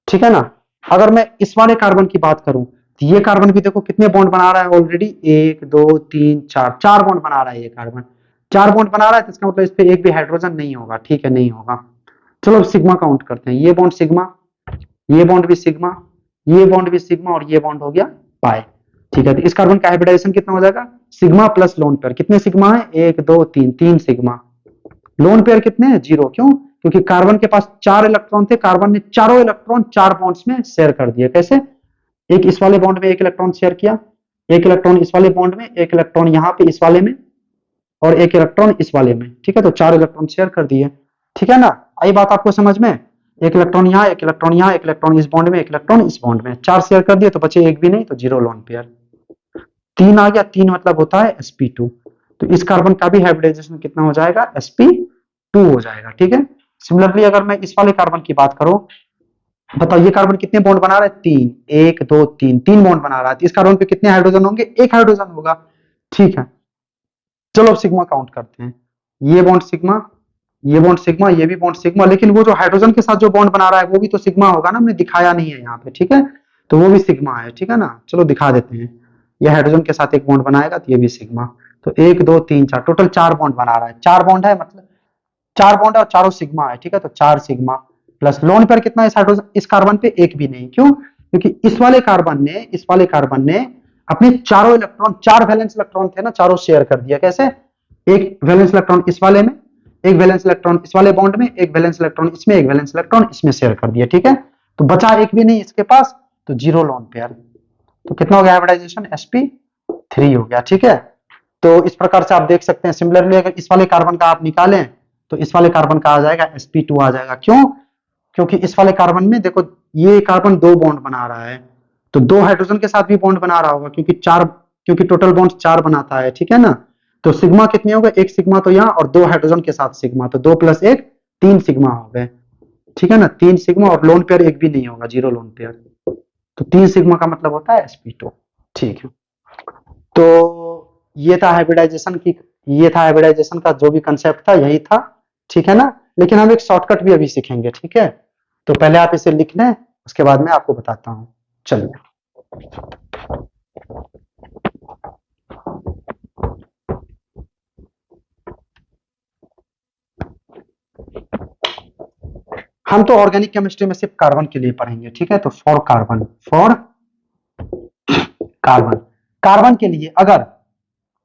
ठीक है ना? अगर मैं इस वाले कार्बन की बात करूं तो ये कार्बन भी देखो कितने बॉन्ड बना रहा है ऑलरेडी, एक दो तीन चार, चार बॉन्ड बना रहा है ये कार्बन, चार बॉन्ड बना रहा है, तो इसका मतलब इस पे एक भी हाइड्रोजन नहीं होगा। ठीक है, नहीं होगा। चलो सिग्मा काउंट करते हैं, ये बॉन्ड सिग्मा, ये बॉन्ड भी सिग्मा, ये बॉन्ड भी सिग्मा और ये बॉन्ड हो गया पाई। ठीक है, तो इस कार्बन का हाइब्रिडाइजेशन कितना हो जाएगा? सिग्मा प्लस लोन पेयर, कितने सिग्मा है? एक दो तीन, तीन सिग्मा, लोन पेयर कितने हैं? जीरो। क्यों? क्योंकि कार्बन के पास चार इलेक्ट्रॉन थे, कार्बन ने चारों इलेक्ट्रॉन चार बॉन्ड्स में शेयर कर दिए। कैसे? एक इस वाले बॉन्ड में एक इलेक्ट्रॉन शेयर किया, एक इलेक्ट्रॉन इस वाले बॉन्ड में, एक इलेक्ट्रॉन यहाँ पे इस वाले में और एक इलेक्ट्रॉन इस वाले में। ठीक है, तो चार इलेक्ट्रॉन शेयर कर दिए। ठीक है ना? आई बात आपको समझ में? एक इलेक्ट्रॉन यहाँ, एक इलेक्ट्रॉन यहाँ, एक इलेक्ट्रॉन इस बॉन्ड में, एक इलेक्ट्रॉन इस बॉन्ड में, चार शेयर कर दिए, तो बचे एक भी नहीं, तो जीरो लोन पेयर। तीन आ गया, तीन मतलब होता है sp2, तो इस कार्बन का भी हाइब्रिडाइजेशन कितना हो जाएगा? sp2 हो जाएगा। ठीक है, सिमिलरली अगर मैं इस वाले कार्बन की बात करूं, बताओ ये कार्बन कितने बॉन्ड बना रहा है? तीन, एक दो तीन, तीन बॉन्ड बना रहा है, तो इस कार्बन पे कितने हाइड्रोजन होंगे? एक हाइड्रोजन होगा। ठीक है, चलो अब सिग्मा काउंट करते हैं, ये बॉन्ड सिग्मा, ये बॉन्ड सिग्मा, ये भी बॉन्ड सिग्मा, लेकिन वो जो हाइड्रोजन के साथ जो बॉन्ड बना रहा है वो भी तो सिग्मा होगा ना, हमने दिखाया नहीं है यहाँ पे। ठीक है, तो वो भी सिग्मा है। ठीक है ना? चलो दिखा देते हैं, ये हाइड्रोजन के साथ एक बॉन्ड बनाएगा तो ये भी सिग्मा, तो एक दो तीन चार, टोटल चार बॉन्ड बना रहा है, चार बॉन्ड है मतलब चार बॉन्ड है और चारों सिग्मा है। ठीक है, तो चार सिग्मा प्लस लोन पेयर कितना है इस हाइड्रोजन, इस कार्बन पे? एक भी नहीं। क्यों? क्योंकि इस वाले कार्बन ने अपने चारों इलेक्ट्रॉन, चार वैलेंस इलेक्ट्रॉन थे ना, चारों शेयर कर दिया। कैसे? एक वैलेंस इलेक्ट्रॉन इस वाले में, एक वैलेंस इलेक्ट्रॉन इस वाले बॉन्ड में, एक वैलेंस इलेक्ट्रॉन इसमें, एक वैलेंस इलेक्ट्रॉन इसमें शेयर कर दिया। ठीक है, तो बचा एक भी नहीं इसके पास, तो जीरो लोन पेयर, तो कितना हो गया हाइब्रिडाइजेशन? sp3 हो गया। ठीक है, तो इस प्रकार से आप देख सकते हैं। सिमिलरली अगर इस वाले कार्बन का आप निकालें तो इस वाले कार्बन का आ जाएगा sp2 आ जाएगा। क्यों? क्योंकि इस वाले कार्बन में देखो ये कार्बन दो बॉन्ड बना रहा है, तो दो हाइड्रोजन के साथ भी बॉन्ड बना रहा होगा, क्योंकि चार, क्योंकि टोटल बॉन्ड चार बनाता है। ठीक है ना? तो सिग्मा कितने होगा? एक सिग्मा तो यहाँ और दो हाइड्रोजन के साथ सिग्मा, तो दो प्लस एक, तीन सिग्मा हो गए। ठीक है ना? तीन सिग्मा और लोन पेयर एक भी नहीं होगा, जीरो लोन पेयर, तो तीन सिग्मा का मतलब होता है sp2। ठीक है, तो ये था हाइब्रिडाइजेशन की, ये था हाइब्रिडाइजेशन का जो भी कंसेप्ट था यही था। ठीक है ना? लेकिन हम एक शॉर्टकट भी अभी सीखेंगे। ठीक है, तो पहले आप इसे लिख लें, उसके बाद मैं आपको बताता हूं। चलिए, हम तो ऑर्गेनिक केमिस्ट्री में सिर्फ कार्बन के लिए पढ़ेंगे। ठीक है, तो for carbon, for carbon, carbon के लिए अगर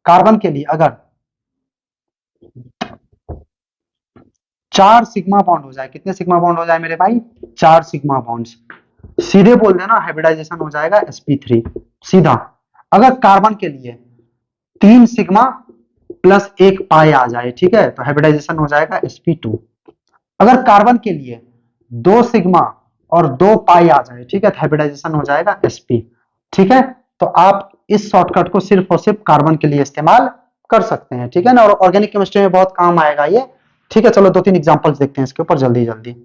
कार्बन के लिए अगर 4 सिग्मा बॉन्ड हो जाए, कितने सिग्मा बॉन्ड हो जाए मेरे भाई? 4 सिग्मा बॉन्ड्स, सीधे बोल देना हाइब्रिडाइजेशन हो जाएगा sp3 सीधा। अगर कार्बन के लिए 3 सिग्मा प्लस 1 पाई आ जाए, ठीक है, तो हाइब्रिडाइजेशन हो जाएगा sp2। अगर कार्बन के लिए 2 सिग्मा और 2 पाई आ जाए, ठीक है, तो हाइब्रिडाइजेशन हो जाएगा sp। ठीक है, तो आप इस शॉर्टकट को सिर्फ और सिर्फ कार्बन के लिए इस्तेमाल कर सकते हैं, ठीक है ना, और ऑर्गेनिक केमिस्ट्री में बहुत काम आएगा ये। ठीक है, चलो 2-3 एग्जांपल्स देखते हैं इसके ऊपर जल्दी जल्दी।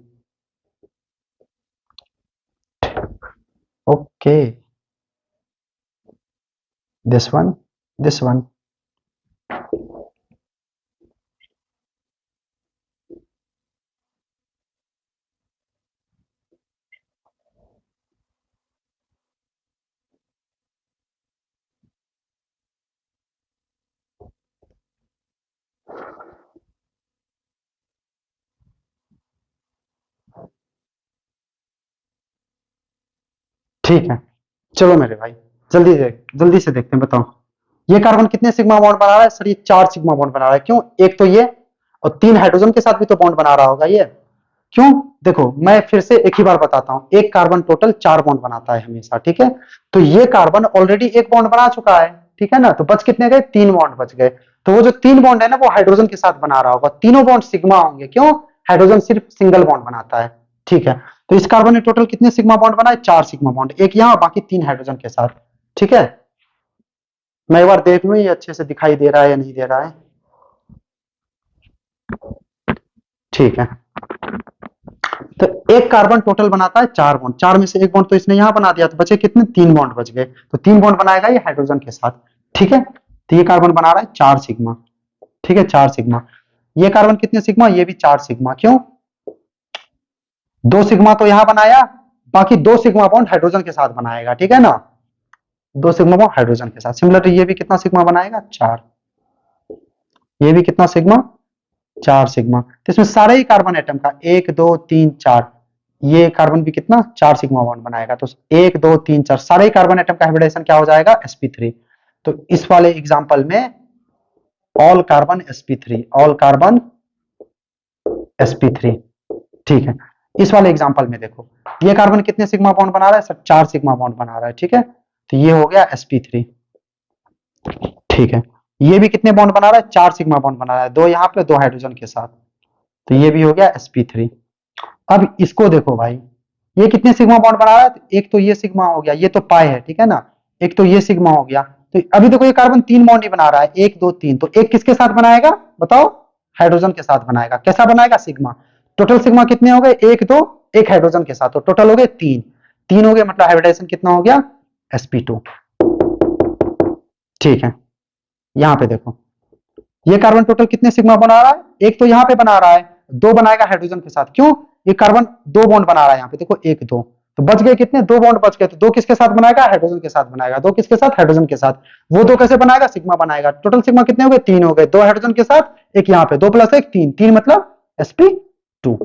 Okay, this one, this one. ठीक है, चलो मेरे भाई जल्दी से देखते हैं, बताओ ये कार्बन कितने सिग्मा बॉन्ड बना रहा है? सर ये 4 सिग्मा बॉन्ड बना रहा है। क्यों? एक तो ये और 3 हाइड्रोजन के साथ भी तो बॉन्ड बना रहा होगा ये। क्यों? देखो मैं फिर से एक ही बार बताता हूं, एक कार्बन टोटल 4 बॉन्ड बनाता है हमेशा, ठीक है, तो ये कार्बन ऑलरेडी एक बॉन्ड बना चुका है, ठीक है ना, तो बच कितने गए? 3 बॉन्ड बच गए। तो वो जो 3 बॉन्ड है ना वो हाइड्रोजन के साथ बना रहा होगा, तीनों बॉन्ड सिग्मा होंगे। क्यों? हाइड्रोजन सिर्फ सिंगल बॉन्ड बनाता है, ठीक है। तो इस कार्बन ने टोटल कितने सिग्मा बॉन्ड बनाए? 4 सिग्मा बॉन्ड, एक यहाँ बाकी 3 हाइड्रोजन के साथ, ठीक है। मैं एक बार देख लूं ये अच्छे से दिखाई दे रहा है या नहीं दे रहा है। ठीक है, तो एक कार्बन टोटल बनाता है 4 बॉन्ड, 4 में से एक बॉन्ड तो इसने यहां बना दिया, तो बचे कितने? 3 बॉन्ड बच गए, तो 3 बॉन्ड बनाएगा ये हाइड्रोजन के साथ, ठीक है। तो ये कार्बन बना रहा है 4 सिग्मा, ठीक है, 4 सिग्मा। ये कार्बन कितने सिग्मा? ये भी 4 सिग्मा। क्यों? 2 सिग्मा तो यहां बनाया, बाकी 2 सिग्मा बॉन्ड हाइड्रोजन के साथ बनाएगा, ठीक है ना, 2 सिग्मा बॉन्ड हाइड्रोजन के साथ। सिमिलरली ये भी कितना सिग्मा बनाएगा? 4। ये भी कितना सिग्मा? 4 सिग्मा। तो इसमें सारे ही कार्बन एटम का 1 2 3 4, ये कार्बन भी कितना? 4 सिग्मा बॉन्ड बनाएगा। तो 1 2 3 4 सारे ही कार्बन एटम का हाइब्रिडाइजेशन क्या हो जाएगा? sp3। तो इस वाले एग्जांपल में all carbon sp3, all carbon sp3, ठीक है। इस वाले एग्जांपल में देखो ये कार्बन कितने सिग्मा बॉन्ड बना रहा है? सर 4 सिग्मा बॉन्ड बना रहा है, ठीक है, तो ये हो गया sp3, ठीक है। ये भी कितने बॉन्ड बना रहा है? 4 सिग्मा बॉन्ड बना रहा है, 2 यहाँ पे 2 हाइड्रोजन के साथ, तो ये भी हो गया sp3। अब इसको देखो भाई, ये कितने सिग्मा बॉन्ड बना रहा है? एक तो ये सिग्मा हो गया, ये तो पाई है, ठीक है ना, एक तो ये सिग्मा हो गया। तो अभी देखो ये कार्बन 3 बॉन्ड ही बना रहा है, 1 2 3, तो एक किसके साथ बनाएगा बताओ? हाइड्रोजन के साथ बनाएगा। कैसा बनाएगा? सिग्मा। टोटल सिग्मा कितने हो गए? 1 2, एक हाइड्रोजन के साथ, तो टोटल हो गए 3, 3 हो गए, मतलब हाइब्रिडाइजेशन कितना हो गया? sp2, ठीक है। यहां पे देखो ये कार्बन टोटल कितने सिग्मा बना रहा है? एक तो यहाँ पे बना रहा है, 2 बनाएगा हाइड्रोजन के साथ। क्यों? ये कार्बन 2 बॉन्ड बना रहा है यहाँ पे, देखो 1 2, तो बच गए कितने? 2 बॉन्ड बच गए, तो 2 किसके साथ बनाएगा? हाइड्रोजन के साथ बनाएगा। 2 किसके साथ? हाइड्रोजन के साथ। वो 2 कैसे बनाएगा? सिग्मा बनाएगा। टोटल सिग्मा कितने हो गए? 3 हो गए, 2 हाइड्रोजन के साथ, एक यहाँ पे, 2 + 1 3, 3 मतलब sp2,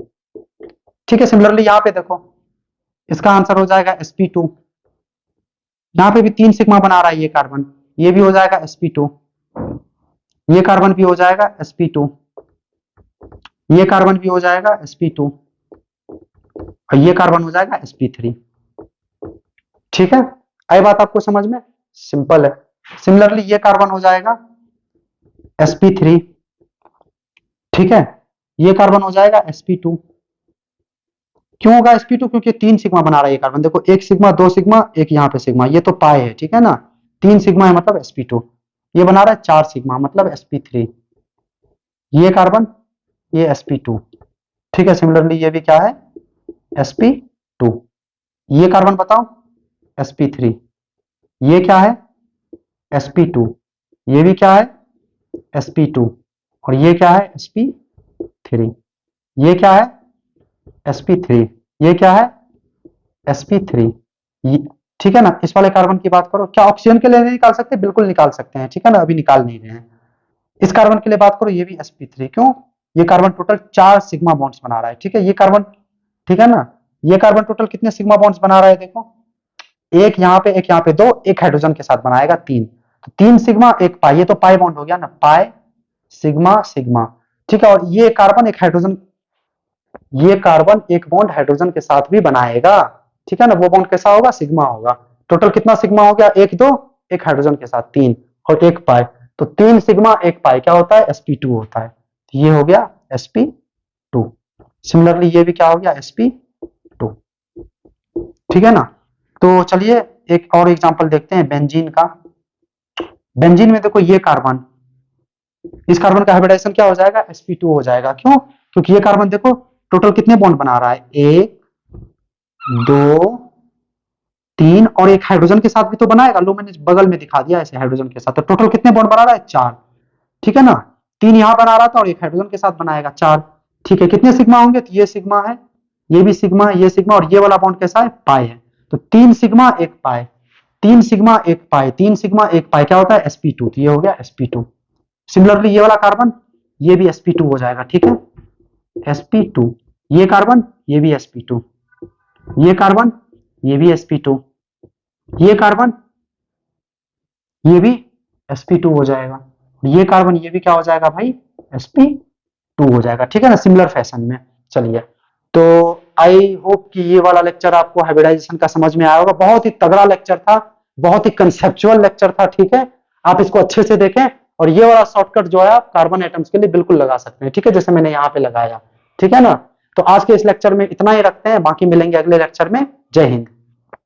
ठीक है। सिमिलरली यहाँ पे देखो इसका आंसर हो जाएगा sp2। यहाँ पे भी 3 सिग्मा बना रहा है ये कार्बन, ये भी हो जाएगा sp2, ये कार्बन भी हो जाएगा sp2, ये कार्बन भी हो जाएगा sp2, और ये कार्बन हो जाएगा sp3, ठीक है। आई बात आपको समझ में? सिंपल है। सिमिलरली ये कार्बन हो जाएगा sp3, ठीक है, ये कार्बन हो जाएगा sp2। क्यों होगा sp2? क्योंकि 3 सिग्मा बना रहा है ये कार्बन, देखो 1 सिग्मा 2 सिग्मा, एक यहाँ पे सिग्मा, ये तो पाई है, ठीक है ना, 3 सिग्मा है मतलब sp2। ये बना रहा है 4 सिग्मा मतलब sp3, ये कार्बन, ये sp2, ठीक है। सिमिलरली ये भी क्या है? sp2। ये कार्बन बताओ sp3, ये क्या है? sp2, ये भी क्या है? sp2, और ये क्या है? sp3, ये क्या है? sp3, ये क्या है? sp3, ठीक है ना। इस वाले कार्बन की बात करो, क्या ऑक्सीजन के लिए नहीं निकाल सकते? बिल्कुल निकाल सकते हैं, ठीक है ना, अभी निकाल नहीं रहे हैं। इस कार्बन के लिए बात करो, ये भी sp3। क्यों? ये कार्बन टोटल 4 सिग्मा बॉन्ड्स बना रहा है, ठीक है, ये कार्बन, ठीक है ना। ये कार्बन टोटल कितने सिग्मा बॉन्ड्स बना रहा है? देखो एक यहाँ पे, एक यहाँ पे, 2, एक हाइड्रोजन के साथ बनाएगा 3, तो 3 सिग्मा 1 पाई, ये तो पाई बॉन्ड हो गया ना, पाई सिग्मा सिग्मा, ठीक है। और ये कार्बन एक हाइड्रोजन, ये कार्बन एक बॉन्ड हाइड्रोजन के साथ भी बनाएगा, ठीक है ना। वो बॉन्ड कैसा होगा, सिग्मा होगा। टोटल कितना सिग्मा हो गया, 1 2, एक हाइड्रोजन के साथ 3 और 1 पाई, तो 3 सिग्मा 1 पाई क्या होता है, sp2 होता है। ये हो गया sp2। सिमिलरली ये भी क्या हो गया, sp2, ठीक है ना। तो चलिए एक और एग्जांपल देखते हैं बेंजीन का। बेंजीन में देखो ये कार्बन, इस कार्बन का हाइब्रिडाइजेशन क्या हो जाएगा, sp2 हो जाएगा। क्यों, क्योंकि ये कार्बन देखो टोटल कितने बॉन्ड बना रहा है, 1 2 3 और एक हाइड्रोजन के साथ भी तो बनाएगा। लो मैंने बगल में दिखा दिया ऐसे हाइड्रोजन के साथ, तो टोटल कितने बॉन्ड बना रहा है, 4, ठीक है ना। 3 यहां बना रहा था और एक हाइड्रोजन के साथ बनाएगा 4, ठीक है। कितने सिग्मा होंगे, तो ये सिग्मा है, ये भी सिग्मा, ये सिग्मा और ये वाला बॉन्ड कैसा है, पाई है। तो 3 सिग्मा 1 पाई, 3 सिग्मा 1 पाई, 3 सिग्मा 1 पाई क्या होता है, sp2, तो ये हो गया sp2। सिमिलरली ये वाला कार्बन, ये भी sp2 हो जाएगा, ठीक है, sp2। ये कार्बन, ये भी sp2, ये कार्बन, ये भी sp2, ये कार्बन, ये भी sp2 हो जाएगा, ये कार्बन, ये भी क्या हो जाएगा भाई, sp2 हो जाएगा, ठीक है ना, सिमिलर फैशन में। चलिए, तो आई होप कि ये वाला लेक्चर आपको हाइब्रिडाइजेशन का समझ में आया होगा। बहुत ही तगड़ा लेक्चर था, बहुत ही कंसेप्चुअल लेक्चर था, ठीक है। आप इसको अच्छे से देखें और ये वाला शॉर्टकट जो है आप कार्बन एटम्स के लिए बिल्कुल लगा सकते हैं, ठीक है, जैसे मैंने यहाँ पे लगाया, ठीक है ना। तो आज के इस लेक्चर में इतना ही रखते हैं, बाकी मिलेंगे अगले लेक्चर में। जय हिंद।